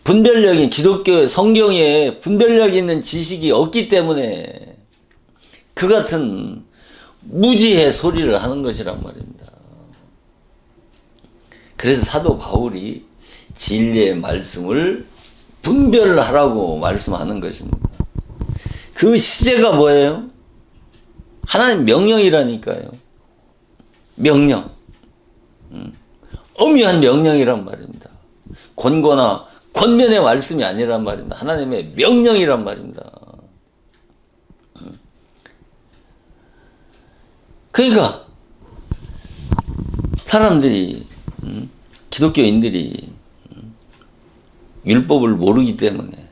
분별력이 기독교 성경에 분별력 있는 지식이 없기 때문에 그 같은 무지의 소리를 하는 것이란 말입니다. 그래서 사도 바울이 진리의 말씀을 분별하라고 말씀하는 것입니다. 그 시제가 뭐예요? 하나님 명령이라니까요. 명령. 엄연한 명령이란 말입니다. 권고나 권면의 말씀이 아니란 말입니다. 하나님의 명령이란 말입니다. 그러니까 사람들이 기독교인들이 율법을 모르기 때문에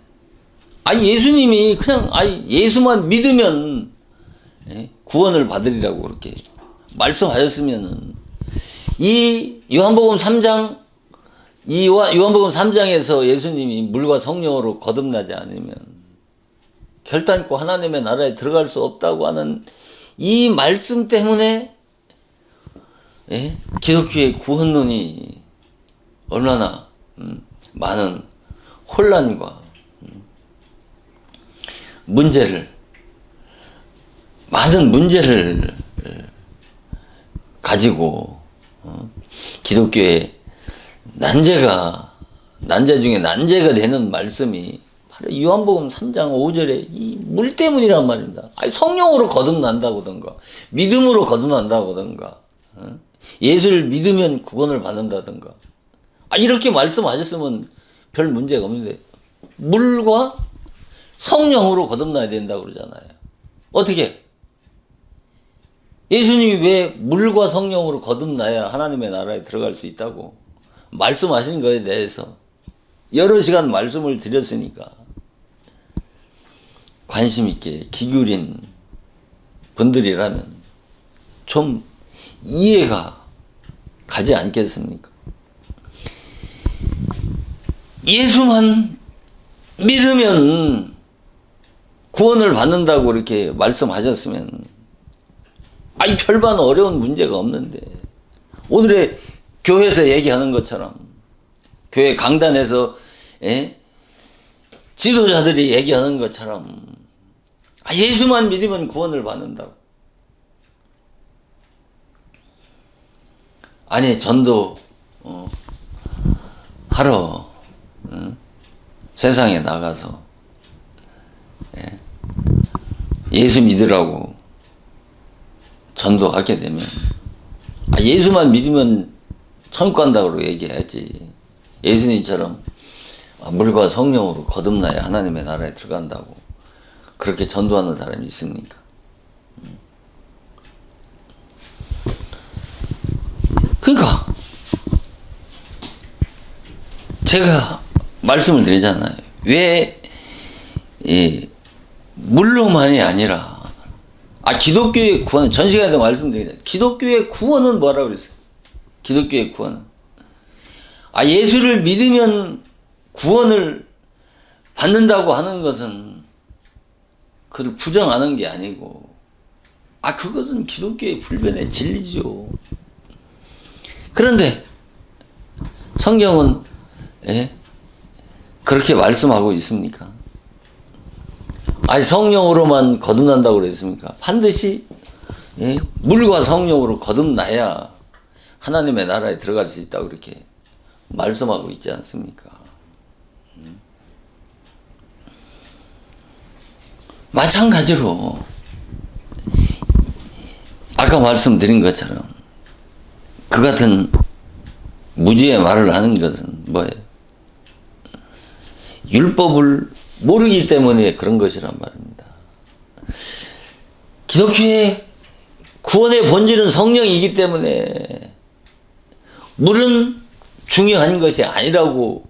예수님이 그냥 예수만 믿으면 구원을 받으리라고 그렇게 말씀하셨으면 이 요한복음 3장 요한복음 3장에서 예수님이 물과 성령으로 거듭나지 않으면 결단코 하나님의 나라에 들어갈 수 없다고 하는 이 말씀 때문에 기독교의 구원론이 얼마나 많은 혼란과 많은 문제를 가지고 기독교의 난제 중에 난제가 되는 말씀이 바로 요한복음 3장 5절에 이 물 때문이란 말입니다. 성령으로 거듭난다고든가 믿음으로 거듭난다고든가 예수를 믿으면 구원을 받는다든가 이렇게 말씀하셨으면 별 문제가 없는데 물과 성령으로 거듭나야 된다고 그러잖아요. 어떻게? 예수님이 왜 물과 성령으로 거듭나야 하나님의 나라에 들어갈 수 있다고 말씀하신 것에 대해서 여러 시간 말씀을 드렸으니까 관심 있게 귀 기울인 분들이라면 좀 이해가 가지 않겠습니까? 예수만 믿으면 구원을 받는다고 이렇게 말씀하셨으면 별반 어려운 문제가 없는데 오늘의 교회에서 얘기하는 것처럼 교회 강단에서 지도자들이 얘기하는 것처럼 예수만 믿으면 구원을 받는다고. 전도 하러 세상에 나가서 예수 믿으라고 전도하게 되면 예수만 믿으면 천국 간다고 얘기해야지. 예수님처럼 물과 성령으로 거듭나야 하나님의 나라에 들어간다고 그렇게 전도하는 사람이 있습니까? 그러니까 제가 말씀을 드리잖아요. 왜 물로만이 아니라 기독교의 구원은 전 시간에도 말씀드리잖아요. 기독교의 구원은 뭐라고 그랬어요? 기독교의 구원은 예수를 믿으면 구원을 받는다고 하는 것은 그를 부정하는 게 아니고 그것은 기독교의 불변의 진리죠. 그런데 성경은 그렇게 말씀하고 있습니까? 성령으로만 거듭난다고 그랬습니까? 반드시 물과 성령으로 거듭나야 하나님의 나라에 들어갈 수 있다고 그렇게 말씀하고 있지 않습니까? 마찬가지로 아까 말씀드린 것처럼 그 같은 무지의 말을 하는 것은 뭐예요? 율법을 모르기 때문에 그런 것이란 말입니다. 기독교의 구원의 본질은 성령이기 때문에 물은 중요한 것이 아니라고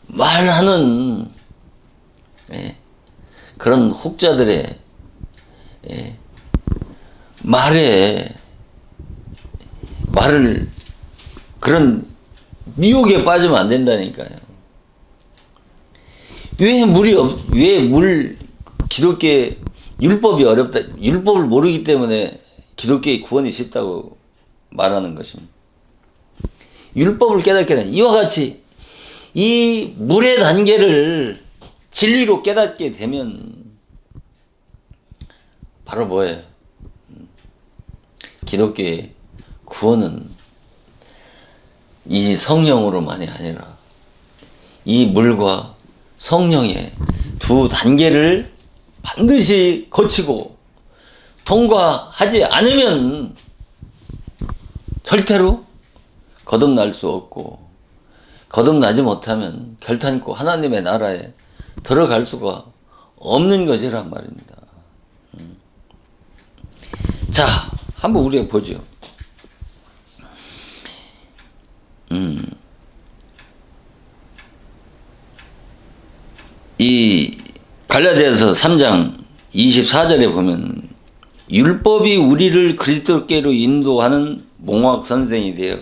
말하는 그런 혹자들의 말을 그런 미혹에 빠지면 안 된다니까요. 기독교의 율법이 어렵다. 율법을 모르기 때문에 기독교의 구원이 쉽다고 말하는 것입니다. 율법을 깨닫게 되는 이와 같이 이 물의 단계를 진리로 깨닫게 되면 바로 뭐예요? 기독교의 구원은 이 성령으로만이 아니라 이 물과 성령의 두 단계를 반드시 거치고 통과하지 않으면 절대로 거듭날 수 없고, 거듭나지 못하면 결탄코 하나님의 나라에 들어갈 수가 없는 것이란 말입니다. 자, 한번 우리가 보죠. 이 갈라디아서 3장 24절에 보면 율법이 우리를 그리스도께로 인도하는 몽학 선생이 되어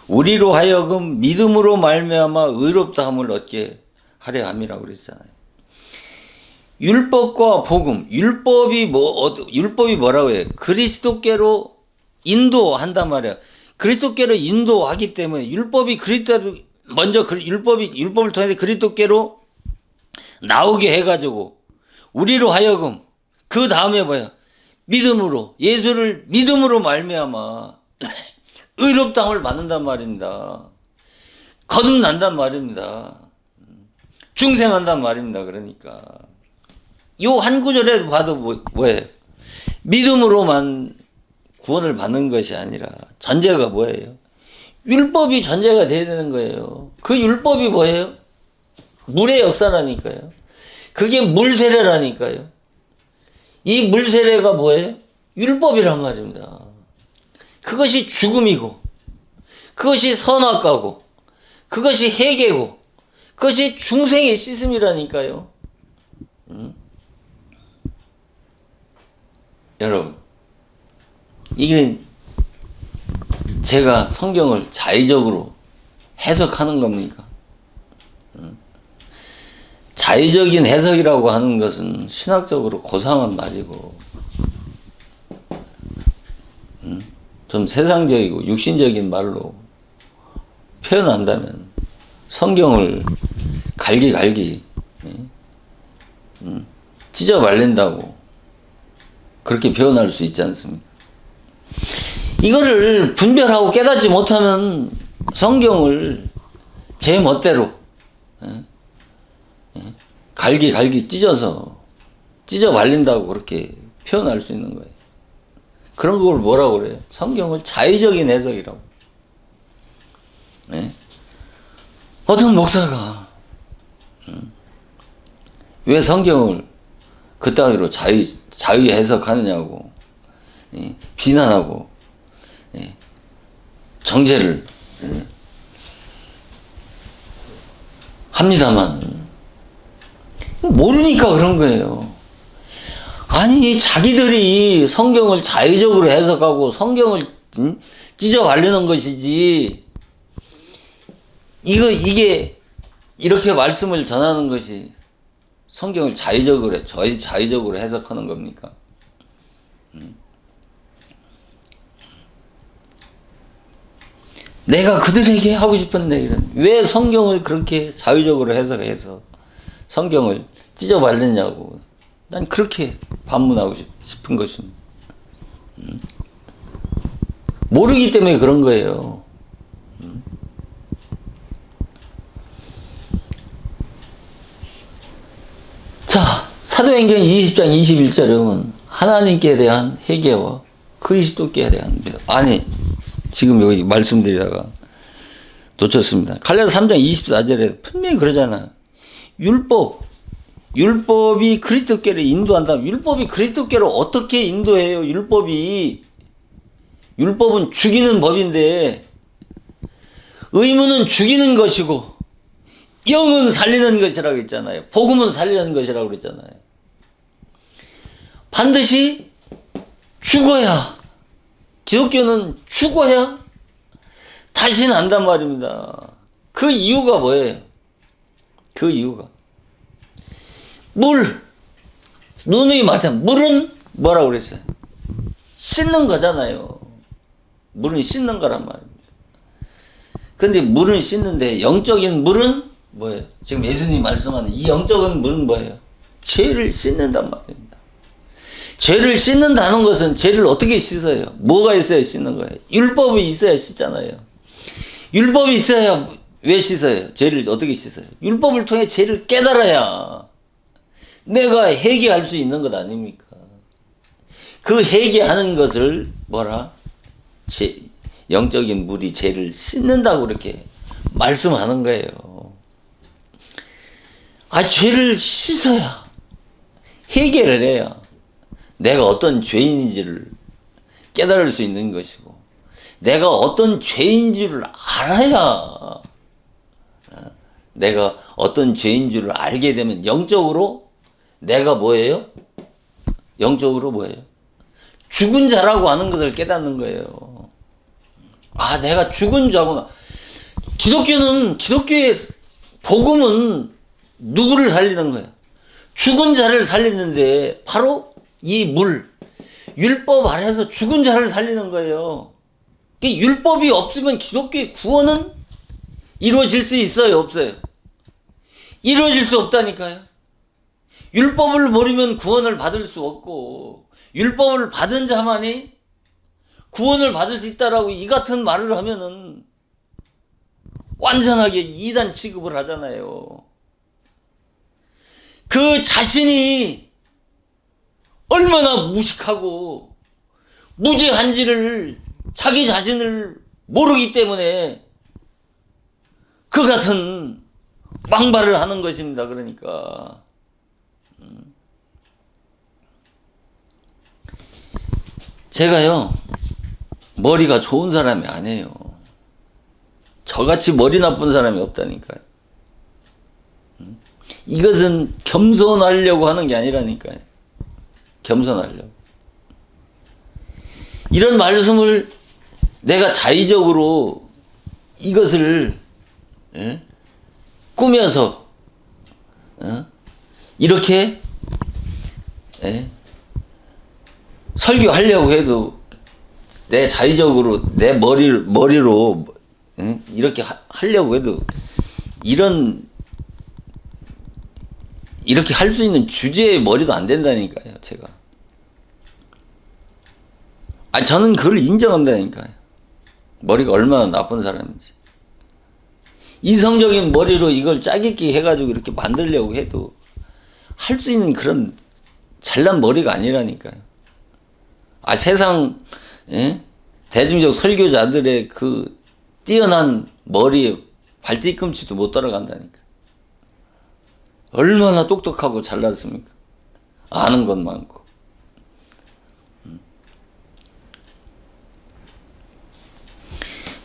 우리로 하여금 믿음으로 말미암아 의롭다함을 얻게 하려 함이라고 그랬잖아요. 율법과 복음, 율법이 뭐라고 해요? 그리스도께로 인도한단 말이야. 그리스도께로 인도하기 때문에 율법을 통해서 그리스도께로 나오게 해가지고 우리로 하여금 그 다음에 뭐야? 믿음으로, 예수를 믿음으로 말미암아 의롭다함을 받는단 말입니다. 거듭난단 말입니다. 중생한단 말입니다. 그러니까 요 한 구절에 봐도 뭐예요? 믿음으로만 구원을 받는 것이 아니라 전제가 뭐예요? 율법이 전제가 돼야 되는 거예요. 그 율법이 뭐예요? 물의 역사라니까요. 그게 물세례라니까요. 이 물세례가 뭐예요? 율법이란 말입니다. 그것이 죽음이고, 그것이 선악과고, 그것이 회개고, 그것이 중생의 씻음이라니까요. 여러분, 이게 제가 성경을 자의적으로 해석하는 겁니까? 자의적인 해석이라고 하는 것은 신학적으로 고상한 말이고, 좀 세상적이고 육신적인 말로 표현한다면 성경을 갈기 찢어 말린다고 그렇게 표현할 수 있지 않습니까? 이거를 분별하고 깨닫지 못하면 성경을 제 멋대로 갈기 찢어 말린다고 그렇게 표현할 수 있는 거예요. 그런 걸 뭐라고 그래요? 성경을 자의적인 해석이라고. 네? 어떤 목사가 왜 성경을 그따위로 자의 해석하느냐고 비난하고 정죄를 합니다만 모르니까 그런 거예요. 아니, 자기들이 성경을 자의적으로 해석하고 성경을 찢어 말리는 것이지, 이게 이렇게 말씀을 전하는 것이 성경을 자의적으로 해석하는 겁니까? 내가 그들에게 하고 싶은 얘기는 왜 성경을 그렇게 자의적으로 해석해서 성경을 찢어 말리냐고. 난 그렇게 반문하고 싶은 것입니다. 모르기 때문에 그런 거예요. 자, 사도행전 20장 21절에 보면 하나님께 대한 회개와 그리스도께 대한 믿음. 아니, 지금 여기 말씀드리다가 놓쳤습니다. 갈라디아서 3장 24절에 분명히 그러잖아요. 율법이 그리스도께로 인도한다. 율법이 그리스도께로 어떻게 인도해요? 율법은 죽이는 법인데, 의무는 죽이는 것이고 영은 살리는 것이라고 했잖아요. 복음은 살리는 것이라고 그랬잖아요. 반드시 죽어야, 기독교는 죽어야 다시 난단 말입니다. 그 이유가 뭐예요? 그 이유가 물. 누누이 말하면 물은 뭐라고 그랬어요? 씻는 거잖아요. 물은 씻는 거란 말입니다. 근데 물은 씻는데 영적인 물은 뭐예요? 지금 예수님 말씀하는 이 영적인 물은 뭐예요? 죄를 씻는단 말입니다. 죄를 씻는다는 것은 죄를 어떻게 씻어요? 뭐가 있어야 씻는 거예요? 율법이 있어야 씻잖아요. 율법이 있어야 왜 씻어요? 죄를 어떻게 씻어요? 율법을 통해 죄를 깨달아야 내가 회개할 수 있는 것 아닙니까? 그 회개하는 것을 뭐라? 영적인 물이 죄를 씻는다고 그렇게 말씀하는 거예요. 죄를 씻어야 회개를 해야 내가 어떤 죄인인지를 깨달을 수 있는 것이고 내가 어떤 죄인 줄을 알아야 내가 어떤 죄인 줄을 알게 되면 영적으로 내가 뭐예요? 영적으로 뭐예요? 죽은 자라고 하는 것을 깨닫는 거예요. 내가 죽은 자구나. 기독교의 복음은 누구를 살리는 거예요? 죽은 자를 살리는데 바로 이 물, 율법 아래에서 죽은 자를 살리는 거예요. 율법이 없으면 기독교의 구원은 이루어질 수 있어요? 없어요? 이루어질 수 없다니까요. 율법을 모르면 구원을 받을 수 없고 율법을 받은 자만이 구원을 받을 수 있다라고 이 같은 말을 하면은 완전하게 이단 취급을 하잖아요. 그 자신이 얼마나 무식하고 무지한지를 자기 자신을 모르기 때문에 그 같은 망발을 하는 것입니다. 그러니까 제가요 머리가 좋은 사람이 아니에요. 저같이 머리 나쁜 사람이 없다니까요. 이것은 겸손하려고 하는 게 아니라니까요. 겸손하려고. 이런 말씀을 내가 자의적으로 이것을 꾸며서 이렇게 설교하려고 해도 내 자의적으로 내 머리로 이렇게 하려고 해도 이렇게 할 수 있는 주제의 머리도 안 된다니까요. 제가 저는 그걸 인정한다니까요. 머리가 얼마나 나쁜 사람인지. 이성적인 머리로 이걸 짜깁기 해가지고 이렇게 만들려고 해도 할 수 있는 그런 잘난 머리가 아니라니까요. 세상 대중적 설교자들의 그 뛰어난 머리에 발뒤꿈치도 못 따라간다니까. 얼마나 똑똑하고 잘났습니까? 아는 것 많고.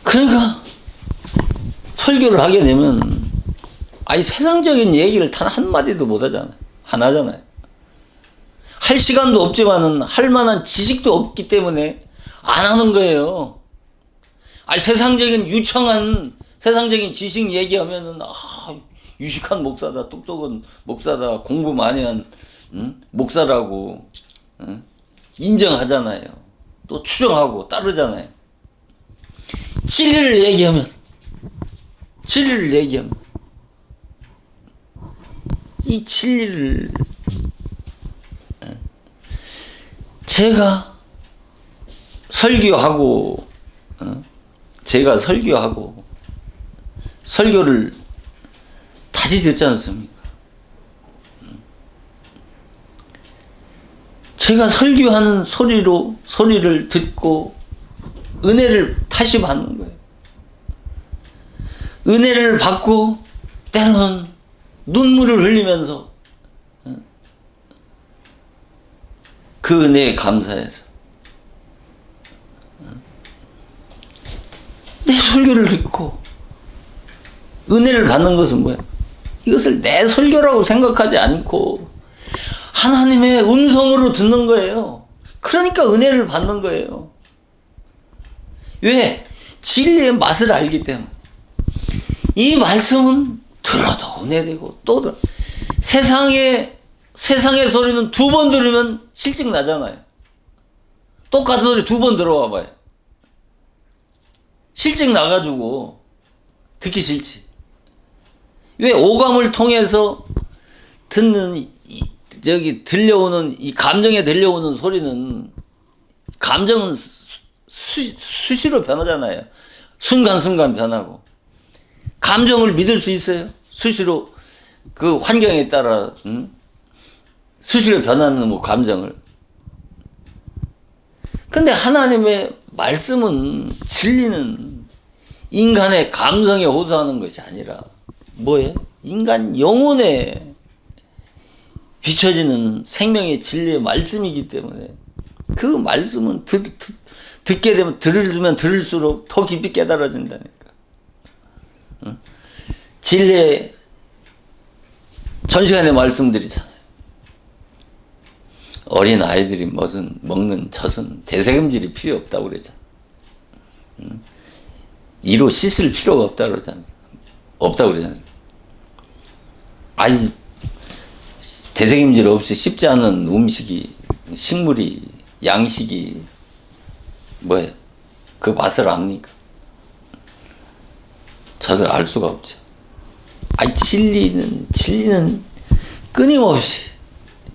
그러니까 설교를 하게 되면 세상적인 얘기를 단 한마디도 못 하잖아요. 안 하잖아요. 할 시간도 없지만은 할 만한 지식도 없기 때문에 안 하는 거예요. 세상적인 유창한 세상적인 지식 얘기하면은 유식한 목사다, 똑똑한 목사다, 공부 많이 한 목사라고 인정하잖아요. 또 추정하고 따르잖아요. 진리를 얘기하면 이 진리를 제가 설교하고 설교를 다시 듣지 않습니까? 제가 설교하는 소리를 듣고 은혜를 다시 받는 거예요. 은혜를 받고 때로는 눈물을 흘리면서 그 은혜에 감사해서 내 설교를 듣고 은혜를 받는 것은 뭐야? 이것을 내 설교라고 생각하지 않고 하나님의 음성으로 듣는 거예요. 그러니까 은혜를 받는 거예요. 왜? 진리의 맛을 알기 때문에. 이 말씀은 들어도 은혜되고 또 세상에 세상의 소리는 2번 들으면 실증 나잖아요. 똑같은 소리 2번 들어와 봐요. 실증 나가지고 듣기 싫지. 왜? 오감을 통해서 듣는 들려오는 이 감정에 들려오는 소리는, 감정은 수시로 변하잖아요. 순간순간 변하고. 감정을 믿을 수 있어요? 수시로 그 환경에 따라 수시로 변하는 뭐 감정을. 근데 하나님의 말씀은, 진리는 인간의 감성에 호소하는 것이 아니라 뭐예요? 인간 영혼에 비춰지는 생명의 진리의 말씀이기 때문에 그 말씀은 듣게 되면, 들으면 들을수록 더 깊이 깨달아진다니까. 진리의 전 시간에 말씀드리잖아요. 어린 아이들이 먹는 젖은 대세금질이 필요 없다고 그러잖아. 이로 씻을 필요가 없다고 그러잖아. 없다고 그러잖아. 아니, 대세금질 없이 씹지 않은 음식이, 식물이, 양식이 뭐예요? 그 맛을 압니까? 젖을 알 수가 없죠. 아니, 진리는 끊임없이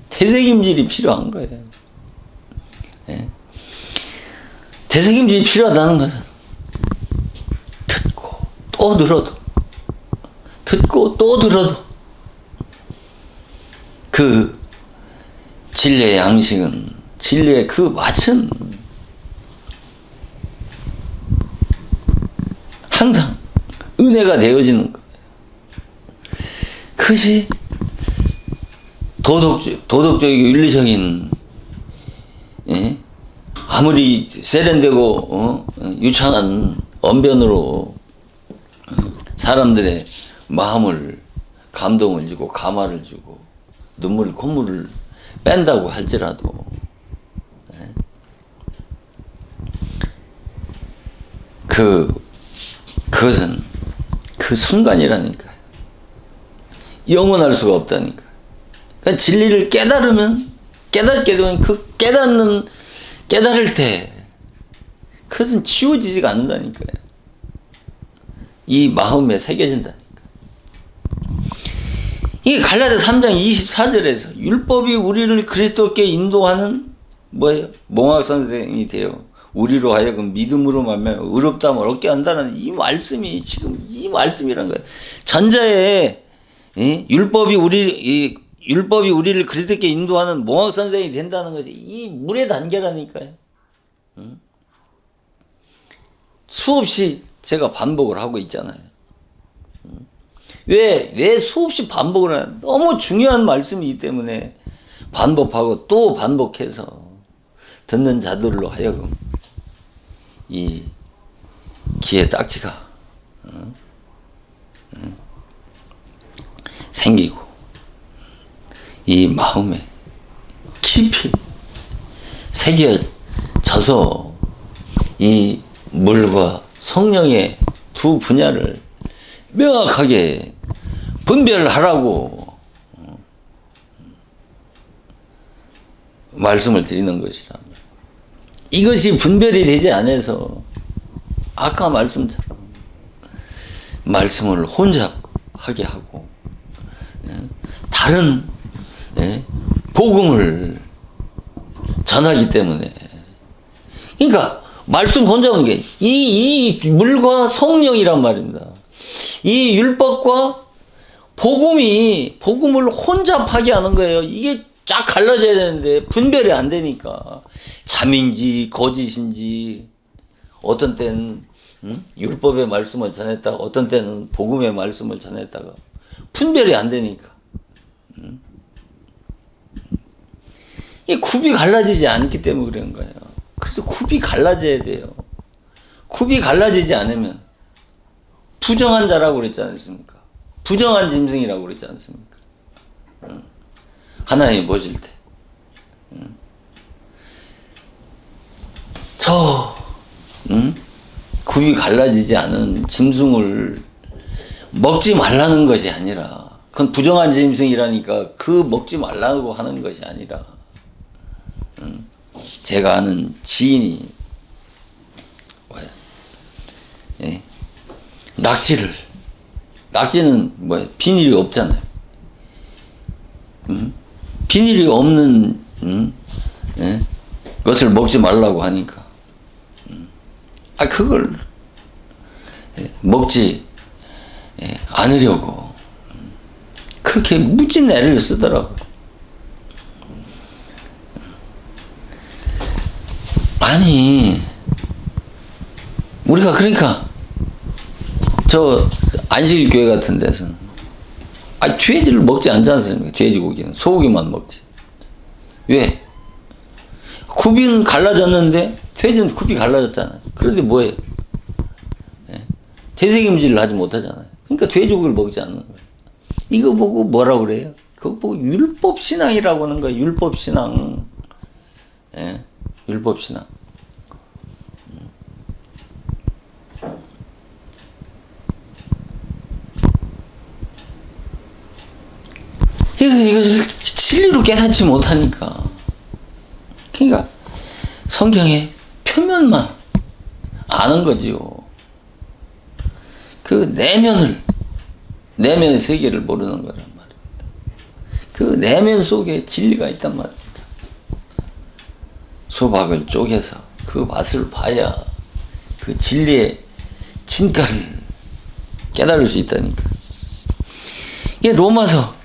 되새김질이 필요한 거예요. 예? 되새김질이 필요하다는 것은 듣고 또 들어도, 듣고 또 들어도 그 진리의 양식은, 진리의 그 맛은 항상 은혜가 되어지는 거예요. 그것이 도덕적이고 윤리적인, 예? 아무리 세련되고 유창한 언변으로 사람들의 마음을, 감동을 주고 감화를 주고 눈물 콧물을 뺀다고 할지라도, 예? 그것은 그 순간이라니까. 영원할 수가 없다니까. 그러니까 진리를 깨닫게 되면 그 깨달을 때 그것은 지워지지가 않는다니까요. 이 마음에 새겨진다니까. 이게 갈라디아 3장 24절에서 율법이 우리를 그리스도께 인도하는 뭐예요? 몽학 선생이 되어 우리로 하여금 믿음으로 말미암아 의롭다함을 얻게 한다는 이 말씀이 지금 이 말씀이란 거예요. 전자에 율법이 우리를 그리스도께 인도하는 몽학 선생이 된다는 것이 이 물의 단계라니까요. 수없이 제가 반복을 하고 있잖아요. 왜 수없이 반복을 하냐? 너무 중요한 말씀이기 때문에 반복하고 또 반복해서 듣는 자들로 하여금 이 귀에 딱지가 생기고 이 마음에 깊이 새겨져서 이 물과 성령의 두 분야를 명확하게 분별하라고 말씀을 드리는 것이라. 이것이 분별이 되지 않아서 아까 말씀처럼 말씀을 혼잡하게 하고 다른 복음을 전하기 때문에, 그러니까 말씀 혼잡한 게 이 물과 성령이란 말입니다. 이 율법과 복음을 혼잡하게 하는 거예요. 이게 쫙 갈라져야 되는데 분별이 안 되니까 잠인지 거짓인지, 어떤 때는 율법의 말씀을 전했다가 어떤 때는 복음의 말씀을 전했다가 분별이 안 되니까 이게 굽이 갈라지지 않기 때문에 그런 거예요. 그래서 굽이 갈라져야 돼요. 굽이 갈라지지 않으면 부정한 자라고 그랬지 않습니까? 부정한 짐승이라고 그랬지 않습니까? 하나님이 보실 때. 굽이 갈라지지 않은 짐승을 먹지 말라는 것이 아니라 그건 부정한 짐승이라니까 그 먹지 말라고 하는 것이 아니라 제가 아는 지인이 뭐야? 예. 낙지는 뭐야? 비닐이 없잖아요. 비닐이 없는 예? 것을 먹지 말라고 하니까 그걸 먹지 않으려고 그렇게 무진 애를 쓰더라고요. 아니 우리가 그러니까 저 안식일교회 같은 데서는 돼지를 먹지 않지 않습니까? 돼지고기는 소고기만 먹지. 왜? 굽이는 갈라졌는데 돼지는 굽이 갈라졌잖아요. 그런데 뭐예요? 되새김질을 하지 못하잖아요. 그러니까 돼지고기를 먹지 않는 거예요. 이거 보고 뭐라 그래요? 그거 보고 율법신앙이라고 하는 거예요. 율법신앙. 예, 율법신앙. 이것을 진리로 깨닫지 못하니까. 그러니까 성경의 표면만 아는 거지요. 그 내면의 세계를 모르는 거란 말입니다. 그 내면 속에 진리가 있단 말입니다. 수박을 쪼개서 그 맛을 봐야 그 진리의 진가를 깨달을 수 있다니까. 이게 로마서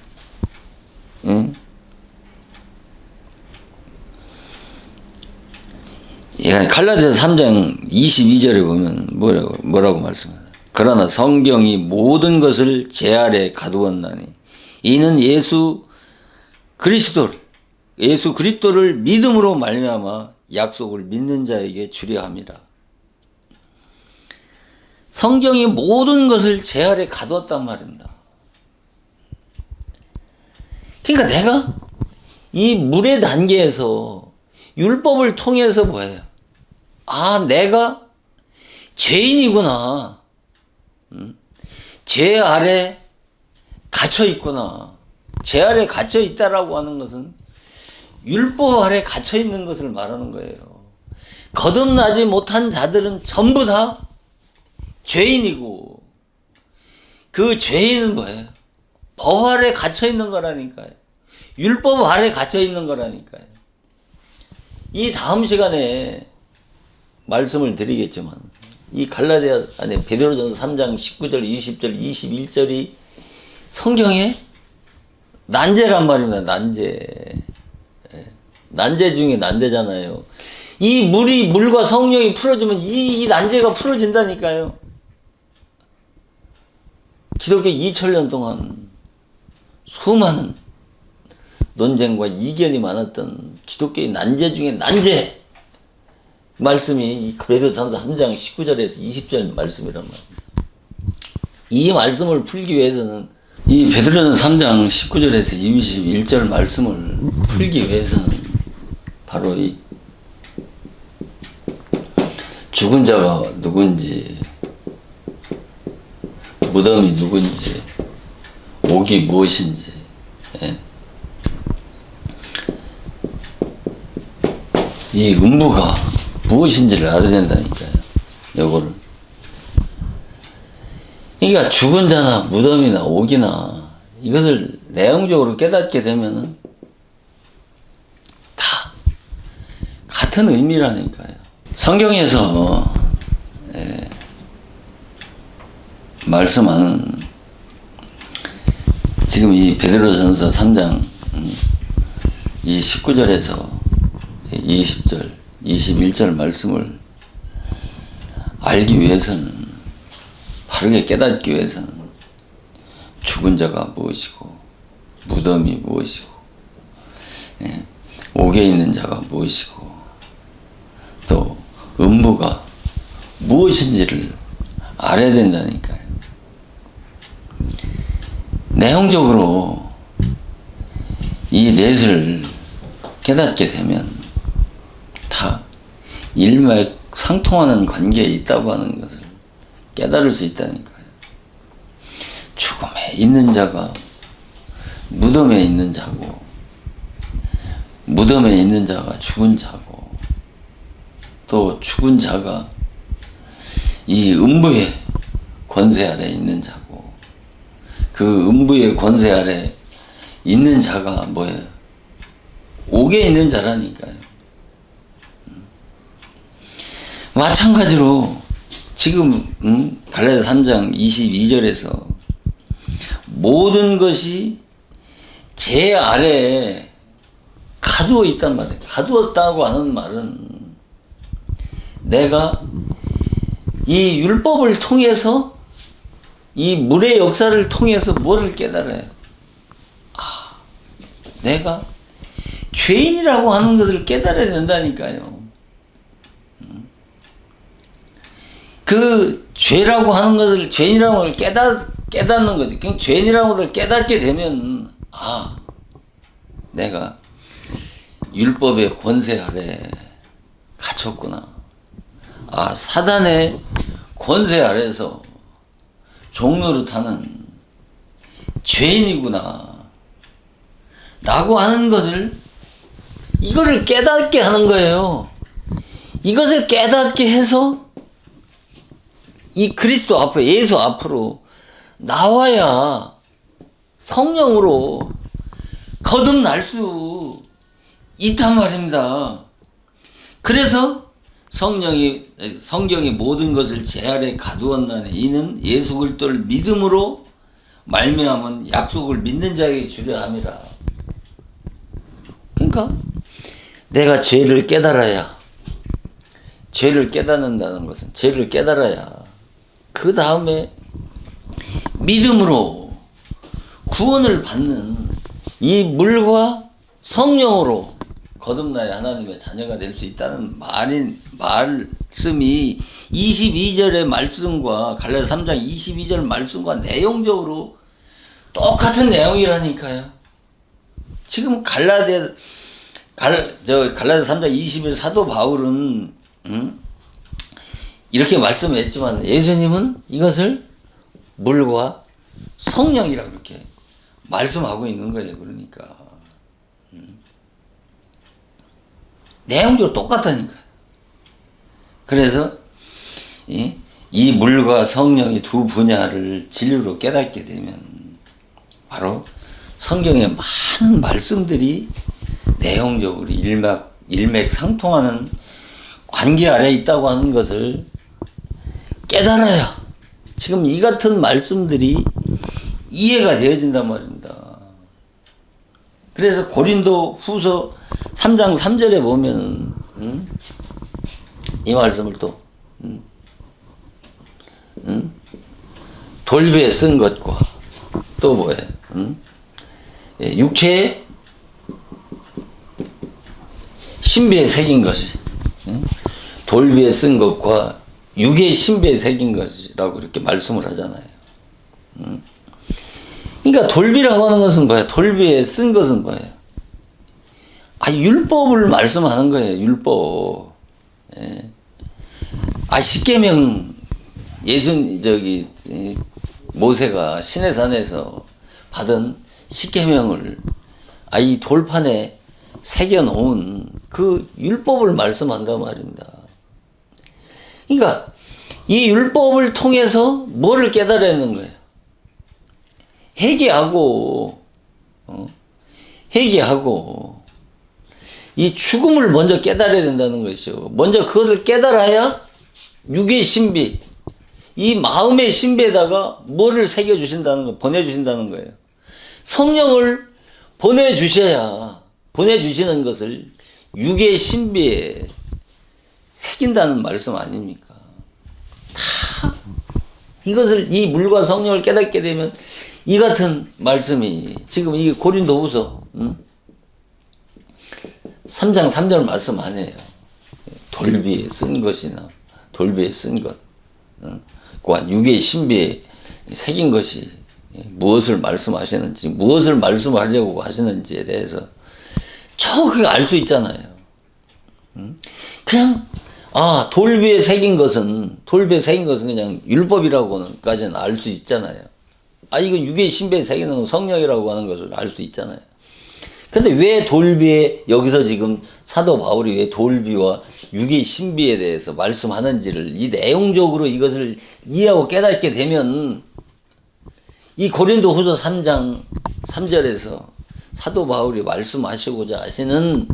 갈라디아서 3장 22절에 보면 뭐라고 말씀해요? 그러나 성경이 모든 것을 제 아래 가두었나니 이는 예수 그리스도를 믿음으로 말미암아 약속을 믿는 자에게 주려 함이라. 성경이 모든 것을 제 아래 가두었단 말입니다. 그러니까 내가 이 물의 단계에서 율법을 통해서 뭐예요? 내가 죄인이구나. 죄 아래 갇혀 있구나. 죄 아래 갇혀 있다라고 하는 것은 율법 아래 갇혀 있는 것을 말하는 거예요. 거듭나지 못한 자들은 전부 다 죄인이고 그 죄인은 뭐예요? 법 아래 갇혀 있는 거라니까요. 율법 아래 갇혀 있는 거라니까요. 이 다음 시간에 말씀을 드리겠지만 이 베드로전서 3장 19절, 20절, 21절이 성경의 난제란 말입니다. 난제 중에 난제잖아요. 이 물과 성령이 풀어지면 이 난제가 풀어진다니까요. 기독교 2000년 동안 수많은 논쟁과 이견이 많았던 기독교의 난제 중에 난제 말씀이 베드로전서 3장 19절에서 20절 말씀이란 말입니다. 이 말씀을 풀기 위해서는 이 베드로전서 3장 19절에서 21절 말씀을 풀기 위해서는 바로 이 죽은 자가 누군지, 무덤이 누군지, 옥이 무엇인지, 이 음부가 무엇인지를 알아야 된다니까요. 요거를. 그러니까 죽은 자나 무덤이나 옥이나 이것을 내용적으로 깨닫게 되면은 다 같은 의미라니까요. 성경에서 말씀하는 지금 이 베드로전서 3장 이 19절에서 20절, 21절 말씀을 알기 위해서는 바르게 깨닫기 위해서는 죽은 자가 무엇이고 무덤이 무엇이고 옥에 있는 자가 무엇이고 또 음부가 무엇인지를 알아야 된다니까요. 내용적으로 이 넷을 깨닫게 되면 다 일맥상통하는 관계에 있다고 하는 것을 깨달을 수 있다니까요. 죽음에 있는 자가 무덤에 있는 자고, 무덤에 있는 자가 죽은 자고, 또 죽은 자가 이 음부의 권세 아래 있는 자고, 그 음부의 권세 아래 있는 자가 뭐예요? 옥에 있는 자라니까요. 마찬가지로 지금 갈라디아 3장 22절에서 모든 것이 제 아래에 가두어 있단 말이에요. 가두었다고 하는 말은 내가 이 율법을 통해서, 이 물의 역사를 통해서 뭐를 깨달아요? 내가 죄인이라고 하는 것을 깨달아야 된다니까요. 그 죄라고 하는 것을, 죄인이라고 하는 걸 깨닫는 거지. 그냥 죄인이라고 하는 걸 깨닫게 되면, 내가 율법의 권세 아래 갇혔구나. 사단의 권세 아래서 종노릇하는 죄인이구나. 라고 하는 것을, 이거를 깨닫게 하는 거예요. 이것을 깨닫게 해서 이 그리스도 앞에, 예수 앞으로 나와야 성령으로 거듭날 수 있단 말입니다. 그래서 성경이 모든 것을 제 아래 가두었나니 이는 예수 그리스도를 믿음으로 말미암은 약속을 믿는 자에게 주려 함이라. 그러니까 내가 죄를 깨달아야, 죄를 깨닫는다는 것은 죄를 깨달아야 그 다음에 믿음으로 구원을 받는 이 물과 성령으로 거듭나야 하나님의 자녀가 될 수 있다는 말씀이 22절의 말씀과 갈라디아 3장 22절 말씀과 내용적으로 똑같은 내용이라니까요. 지금 갈라디아 3장 20절 사도 바울은 이렇게 말씀했지만 예수님은 이것을 물과 성령이라고 이렇게 말씀하고 있는 거예요. 그러니까 내용적으로 똑같다니까요. 그래서 이 물과 성령의 두 분야를 진리로 깨닫게 되면 바로 성경의 많은 말씀들이 내용적으로 일맥상통하는 관계 아래에 있다고 하는 것을 깨달아야 지금 이 같은 말씀들이 이해가 되어진단 말입니다. 그래서 고린도 후서 3장 3절에 보면 이 말씀을 또 돌비에 쓴 것과 또 뭐예요? 육체의 신비에 새긴 것이 돌비에 쓴 것과 육의 신비에 새긴 것이라고 이렇게 말씀을 하잖아요. 그러니까 돌비라고 하는 것은 뭐예요? 돌비에 쓴 것은 뭐예요? 율법을 말씀하는 거예요. 율법. 예. 십계명 모세가 시내산에서 받은 십계명을 이 돌판에 새겨 놓은 그 율법을 말씀한단 말입니다. 그러니까 이 율법을 통해서 뭐를 깨달아내는 거예요? 회개하고 이 죽음을 먼저 깨달아야 된다는 것이요. 먼저 그것을 깨달아야 육의 신비, 이 마음의 신비에다가 뭐를 새겨주신다는 거, 보내주신다는 거예요. 성령을 보내주시는 것을 육의 신비에 새긴다는 말씀 아닙니까? 다 이것을, 이 물과 성령을 깨닫게 되면 이 같은 말씀이 지금 이 고린도후서 3장 3절 말씀 아니에요. 돌비에 쓴 것이나 돌비에 쓴 것, 과 육의 신비에 새긴 것이 무엇을 말씀하시는지, 무엇을 말씀하려고 하시는지에 대해서 정확하게 알 수 있잖아요. 그냥 돌비에 새긴 것은 그냥 율법이라고는까지는 알 수 있잖아요. 이건 육의 신비에 새기는 성령이라고 하는 것을 알 수 있잖아요. 근데 왜 돌비에, 여기서 지금 사도 바울이 왜 돌비와 육의 신비에 대해서 말씀하는지를, 이 내용적으로 이것을 이해하고 깨닫게 되면, 이 고린도 후서 3장 3절에서 사도 바울이 말씀하시고자 하시는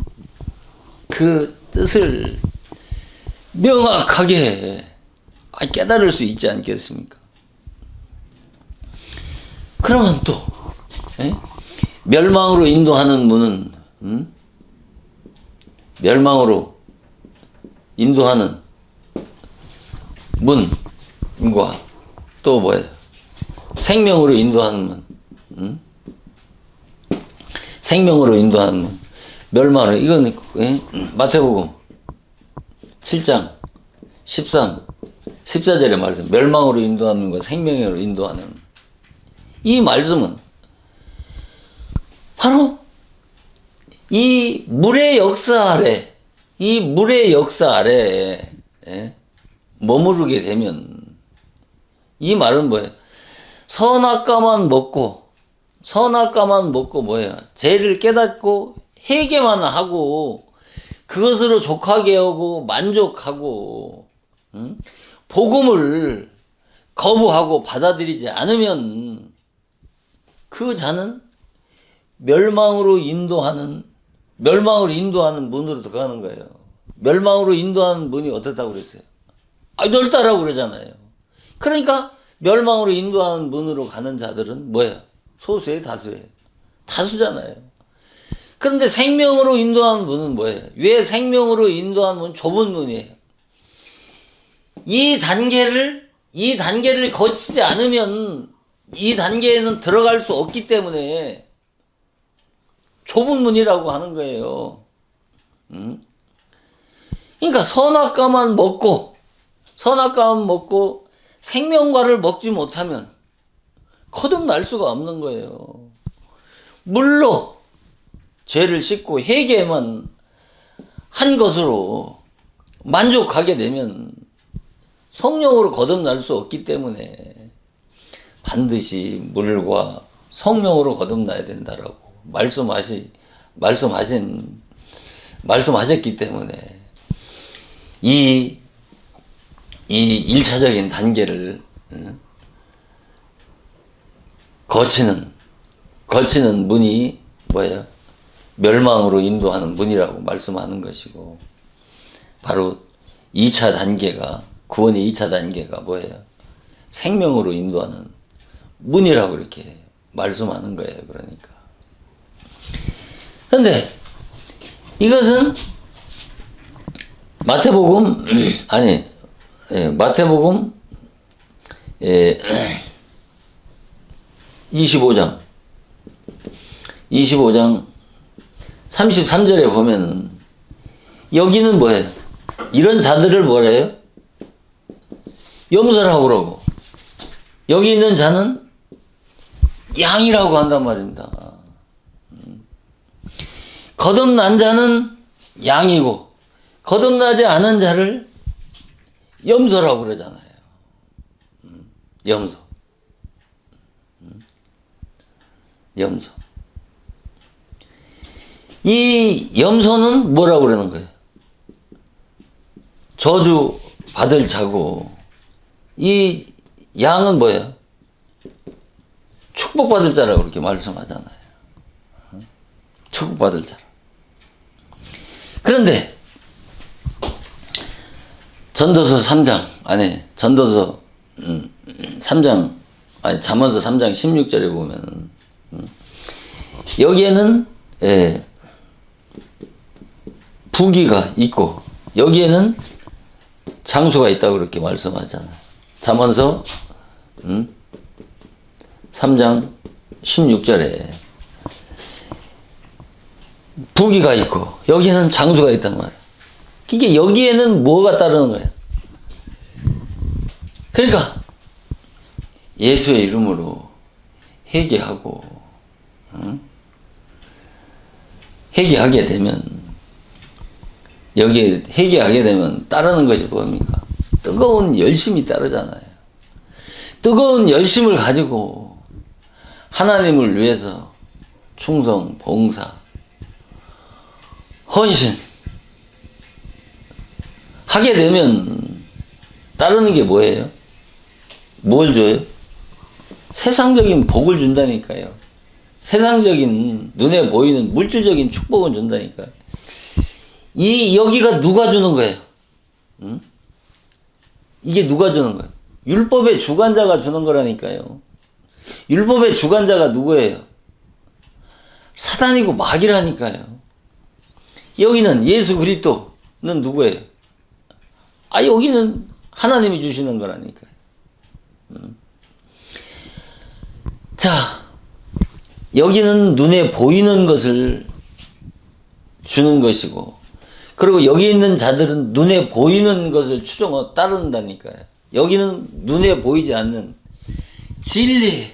그 뜻을 명확하게 깨달을 수 있지 않겠습니까? 그러면 또 멸망으로 인도하는 문은 멸망으로 인도하는 문과 또 뭐예요? 생명으로 인도하는 문, 생명으로 인도하는 문, 멸망으로, 이건 마태복음 7장 13, 14절의 말씀, 멸망으로 인도하는 문과 생명으로 인도하는 이 말씀은 바로 이 물의 역사 아래, 이 물의 역사 아래에 머무르게 되면, 이 말은 뭐예요? 선악과만 먹고 뭐예요? 죄를 깨닫고 회개만 하고 그것으로 족하게 하고 만족하고 복음을 거부하고 받아들이지 않으면 그 자는 멸망으로 인도하는 문으로 들어가는 거예요. 멸망으로 인도하는 문이 어떻다고 그랬어요? 넓다라고 그러잖아요. 그러니까 멸망으로 인도하는 문으로 가는 자들은 뭐예요? 소수예요, 다수예요? 다수잖아요. 그런데 생명으로 인도하는 문은 뭐예요? 왜 생명으로 인도하는 문은 좁은 문이에요? 이 단계를 거치지 않으면 이 단계에는 들어갈 수 없기 때문에 좁은 문이라고 하는 거예요. 그러니까 선악과만 먹고 생명과를 먹지 못하면 거듭날 수가 없는 거예요. 물로 죄를 씻고 회개만 한 것으로 만족하게 되면 성령으로 거듭날 수 없기 때문에 반드시 물과 성령으로 거듭나야 된다라고 말씀하셨기 때문에 이 1차적인 단계를 거치는 문이 뭐예요? 멸망으로 인도하는 문이라고 말씀하는 것이고, 바로 2차 단계가, 구원의 2차 단계가 뭐예요? 생명으로 인도하는 문이라고 이렇게 말씀하는 거예요. 그러니까. 근데 이것은 마태복음 25장 33절에 보면은, 여기는 뭐예요? 이런 자들을 뭐래요? 염소라고 그러고, 여기 있는 자는 양이라고 한단 말입니다. 거듭난 자는 양이고 거듭나지 않은 자를 염소라고 그러잖아요. 염소. 이 염소는 뭐라고 그러는 거예요? 저주 받을 자고, 이 양은 뭐예요? 축복받을 자라고 그렇게 말씀하잖아요. 축복받을 자. 그런데 잠언서 3장 16절에 보면 여기에는 부귀가 있고 여기에는 장수가 있다고 그렇게 말씀하잖아요. 잠언서 3장 16절에 부귀가 있고 여기에는 장수가 있단 말이에요. 그러니까 여기에는 뭐가 따르는 거예요? 그러니까 예수의 이름으로 회개하고 회개하게 되면, 여기에 회개하게 되면 따르는 것이 뭡니까? 뜨거운 열심이 따르잖아요. 뜨거운 열심을 가지고 하나님을 위해서 충성, 봉사, 헌신 하게 되면 따르는 게 뭐예요? 뭘 줘요? 세상적인 복을 준다니까요. 세상적인 눈에 보이는 물질적인 축복을 준다니까요. 여기가 누가 주는 거예요? 응? 이게 누가 주는 거예요? 율법의 주관자가 주는 거라니까요. 율법의 주관자가 누구예요? 사단이고 마귀라니까요. 여기는 예수 그리스도는 누구예요? 여기는 하나님이 주시는 거라니까요. 자, 여기는 눈에 보이는 것을 주는 것이고, 그리고 여기 있는 자들은 눈에 보이는 것을 추종하고 따른다니까요. 여기는 눈에 보이지 않는 진리,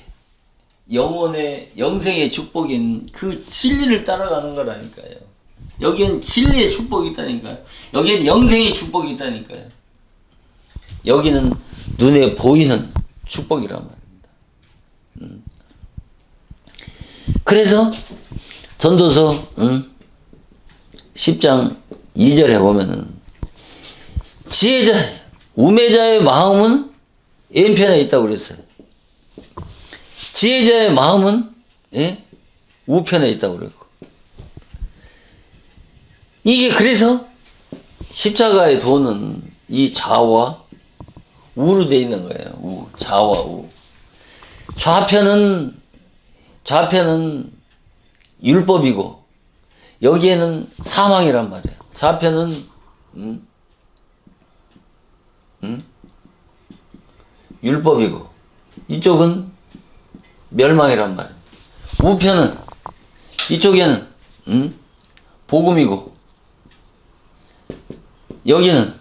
영혼의 영생의 축복인 그 진리를 따라가는 거라니까요. 여기는 진리의 축복이 있다니까요. 여기는 영생의 축복이 있다니까요. 여기는 눈에 보이는 축복이란 말입니다. 그래서 전도서 10장 2절에 보면은 지혜자, 우매자의 마음은 왼편에 있다고 그랬어요. 지혜자의 마음은 우편에 있다고 그랬고, 이게 그래서 십자가의 도는 이 좌와 우로 되어 있는 거예요. 좌와 우. 좌편은 율법이고 여기에는 사망이란 말이에요. 좌편은 율법이고 이쪽은 멸망이란 말이에요. 우편은 이쪽에는 복음이고 여기는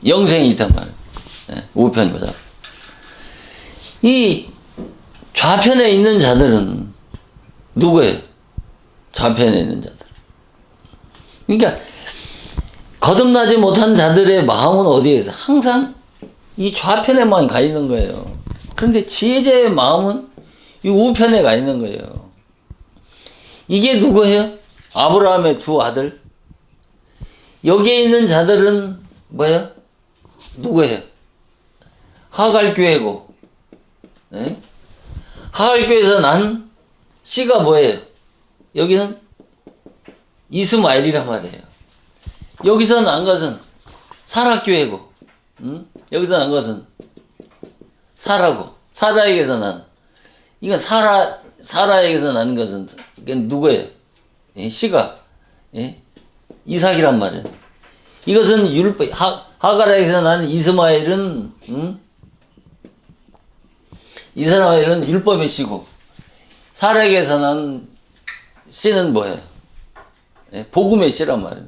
영생이 있단 말이에요. 우편이고 좌편. 이 좌편에 있는 자들은 누구예요? 좌편에 있는 자들. 그러니까 거듭나지 못한 자들의 마음은 어디에 있어? 항상 이 좌편에만 가 있는 거예요. 그런데 지혜자의 마음은 이 우편에 가 있는 거예요. 이게 누구예요? 아브라함의 두 아들. 여기에 있는 자들은 뭐예요? 누구예요? 하갈교회고, 하갈교회에서 난 씨가 뭐예요? 여기는 이스마엘이란 말이에요. 여기서 난 것은 사라교회고, 여기서 난 것은 사라고, 사라에게서 난, 이건 사라에게서 난 것은, 이건 누구예요? 씨가, 이삭이란 말이에요. 이것은 율법, 하갈에게서 난 이스마엘은, 이스라엘은 율법의 씨고, 사라에게서 난 씨는 뭐예요? 복음의 씨란 말이에요.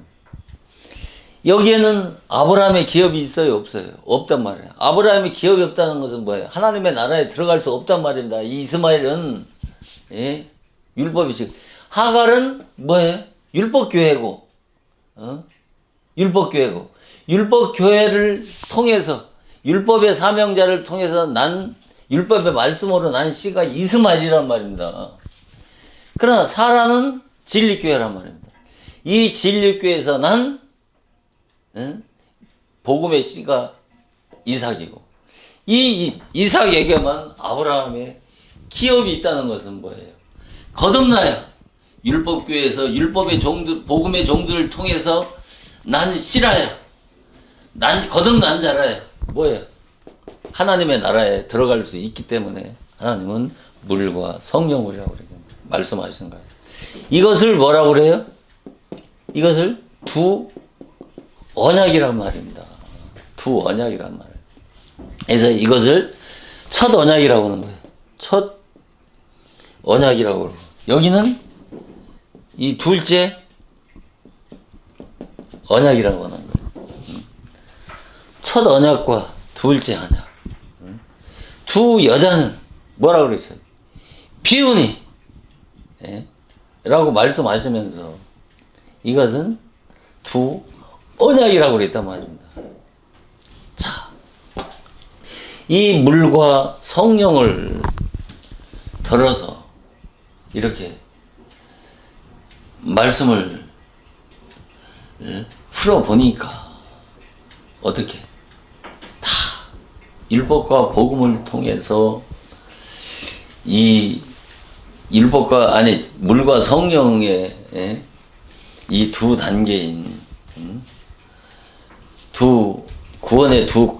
여기에는 아브라함의 기업이 있어요? 없어요? 없단 말이에요. 아브라함의 기업이 없다는 것은 뭐예요? 하나님의 나라에 들어갈 수 없단 말입니다. 이 이스마엘은 율법의 씨. 하갈은 뭐예요? 율법교회고, 율법교회고, 율법교회를 통해서, 율법의 사명자를 통해서 난, 율법의 말씀으로 난 씨가 이스마엘이란 말입니다. 그러나 사라는 진리교회란 말입니다. 이 진리교회에서 난 복음의 씨가 이삭이고, 이 이삭에게만 아브라함의 기업이 있다는 것은 뭐예요? 거듭나야 율법교회에서 율법의 종들, 복음의 종들을 통해서 난 씨라야, 난 거듭난 자라야 뭐예요? 하나님의 나라에 들어갈 수 있기 때문에 하나님은 물과 성령이라고 말씀하시는 거예요. 이것을 뭐라고 그래요? 이것을 두 언약이란 말입니다. 두 언약이란 말이에요. 그래서 이것을 첫 언약이라고 하는 거예요. 첫 언약이라고 그러고, 여기는 이 둘째 언약이라고 하는 거예요. 첫 언약과 둘째 언약. 두 여자는 뭐라고 그랬어요? 비운이 라고 말씀하시면서 이것은 두 언약이라고 그랬단 말입니다. 자, 이 물과 성령을 들어서 이렇게 말씀을 풀어보니까 어떻게 다 율법과 복음을 통해서 이 율법과 아니 물과 성령의 이 두 단계인 두 구원의 두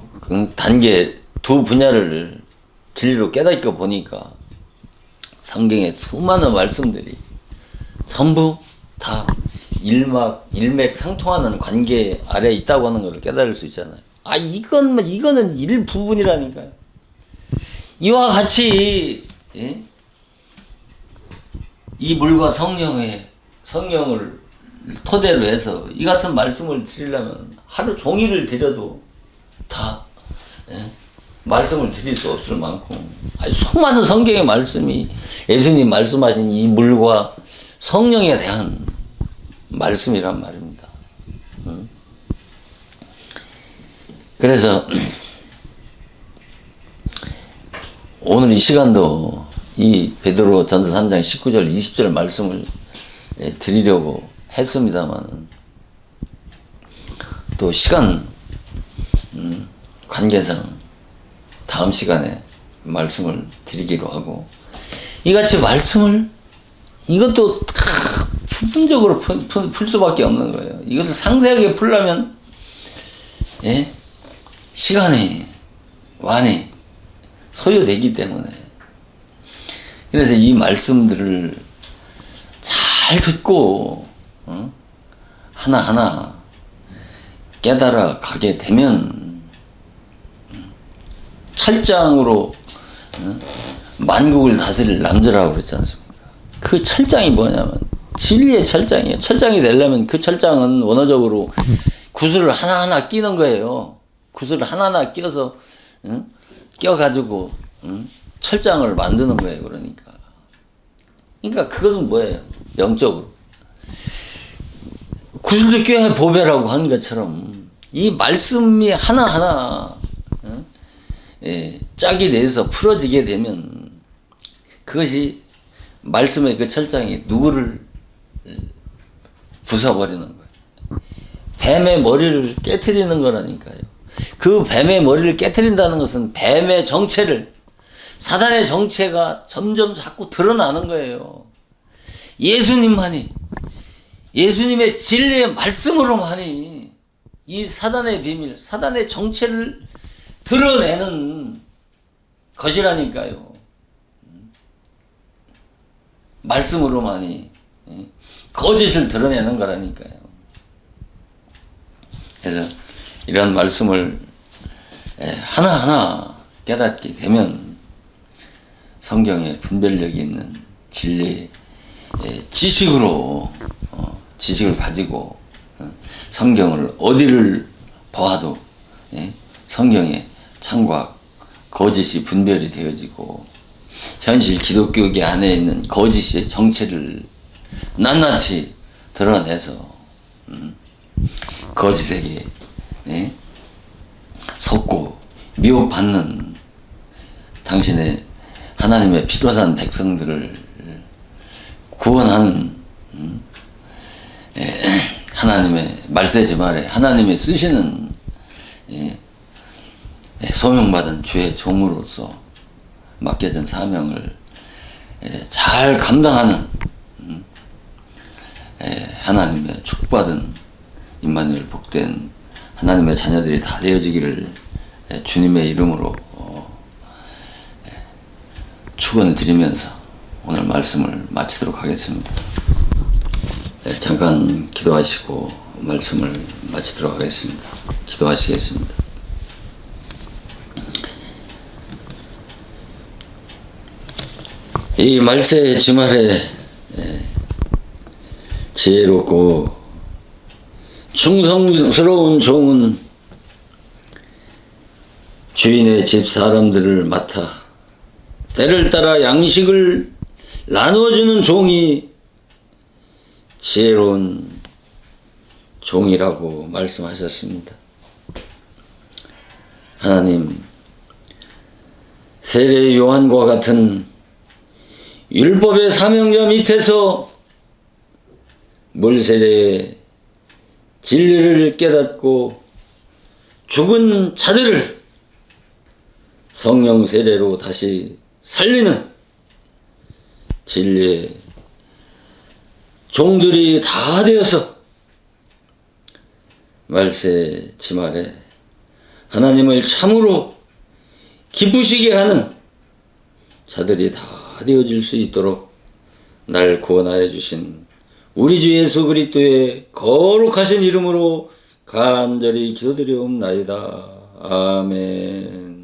단계 두 분야를 진리로 깨닫고 보니까 성경의 수많은 말씀들이 전부 다 일맥상통하는 관계 아래에 있다고 하는 것을 깨달을 수 있잖아요. 아, 이거는 일부분이라니까요. 이와 같이, 예? 이 물과 성령을 토대로 해서 이 같은 말씀을 드리려면 하루 종일을 드려도 다, 예? 말씀을 드릴 수 없을 만큼 수많은 성경의 말씀이 예수님 말씀하신 이 물과 성령에 대한 말씀이란 말입니다. 그래서 오늘 이 시간도 이 베드로 전서 3장 19절 20절 말씀을 드리려고 했습니다만 또 시간 관계상 다음 시간에 말씀을 드리기로 하고 이같이 말씀을 이것도 다 부분적으로 풀 수밖에 없는 거예요. 이것을 상세하게 풀려면 예? 시간이 많이 소요되기 때문에 그래서 이 말씀들을 잘 듣고 하나하나 깨달아 가게 되면 철장으로 만국을 다스릴 남자라고 그랬지 않습니까? 그 철장이 뭐냐면 진리의 철장이에요. 철장이 되려면 그 철장은 원어적으로 구슬을 하나하나 끼는 거예요. 구슬을 하나하나 끼어서 껴가지고 철장을 만드는 거예요. 그러니까 그것은 뭐예요? 영적으로 구슬도 껴야 보배라고 하는 것처럼 이 말씀이 하나하나 짝이 돼서 풀어지게 되면 그것이 말씀의 그 철장이 누구를 부숴버리는 거예요. 뱀의 머리를 깨트리는 거라니까요. 그 뱀의 머리를 깨트린다는 것은 뱀의 정체를 사단의 정체가 점점 자꾸 드러나는 거예요. 예수님만이 예수님의 진리의 말씀으로만이 이 사단의 비밀, 사단의 정체를 드러내는 것이라니까요. 말씀으로만이 거짓을 드러내는 거라니까요. 그래서 이런 말씀을 하나하나 깨닫게 되면 성경에 분별력이 있는 진리 지식으로 지식을 가지고 성경을 어디를 보아도 성경에 참과 거짓이 분별이 되어지고 현실 기독교계 안에 있는 거짓의 정체를 낱낱이 드러내서 거짓에게 속고 미혹받는 당신의 하나님의 필요한 백성들을 구원하는 하나님의 말세지 말에 하나님의 쓰시는 소명받은 주의 종으로서 맡겨진 사명을 잘 감당하는 하나님의 축복받은 임마누엘 복된 하나님의 자녀들이 다 되어지기를 주님의 이름으로 축원을 드리면서 오늘 말씀을 마치도록 하겠습니다. 잠깐 기도하시고 말씀을 마치도록 하겠습니다. 기도하시겠습니다. 이 말세 주말에 지혜롭고 충성스러운 종은 주인의 집 사람들을 맡아 때를 따라 양식을 나누어주는 종이 지혜로운 종이라고 말씀하셨습니다. 하나님, 세례 요한과 같은 율법의 사명자 밑에서 물세례의 진리를 깨닫고 죽은 자들을 성령 세례로 다시 살리는 진리의 종들이 다 되어서 말세 지말에 하나님을 참으로 기쁘시게 하는 자들이 다 되어질 수 있도록 날 구원하여 주신 우리 주 예수 그리스도의 거룩하신 이름으로 간절히 기도드리옵나이다. 아멘.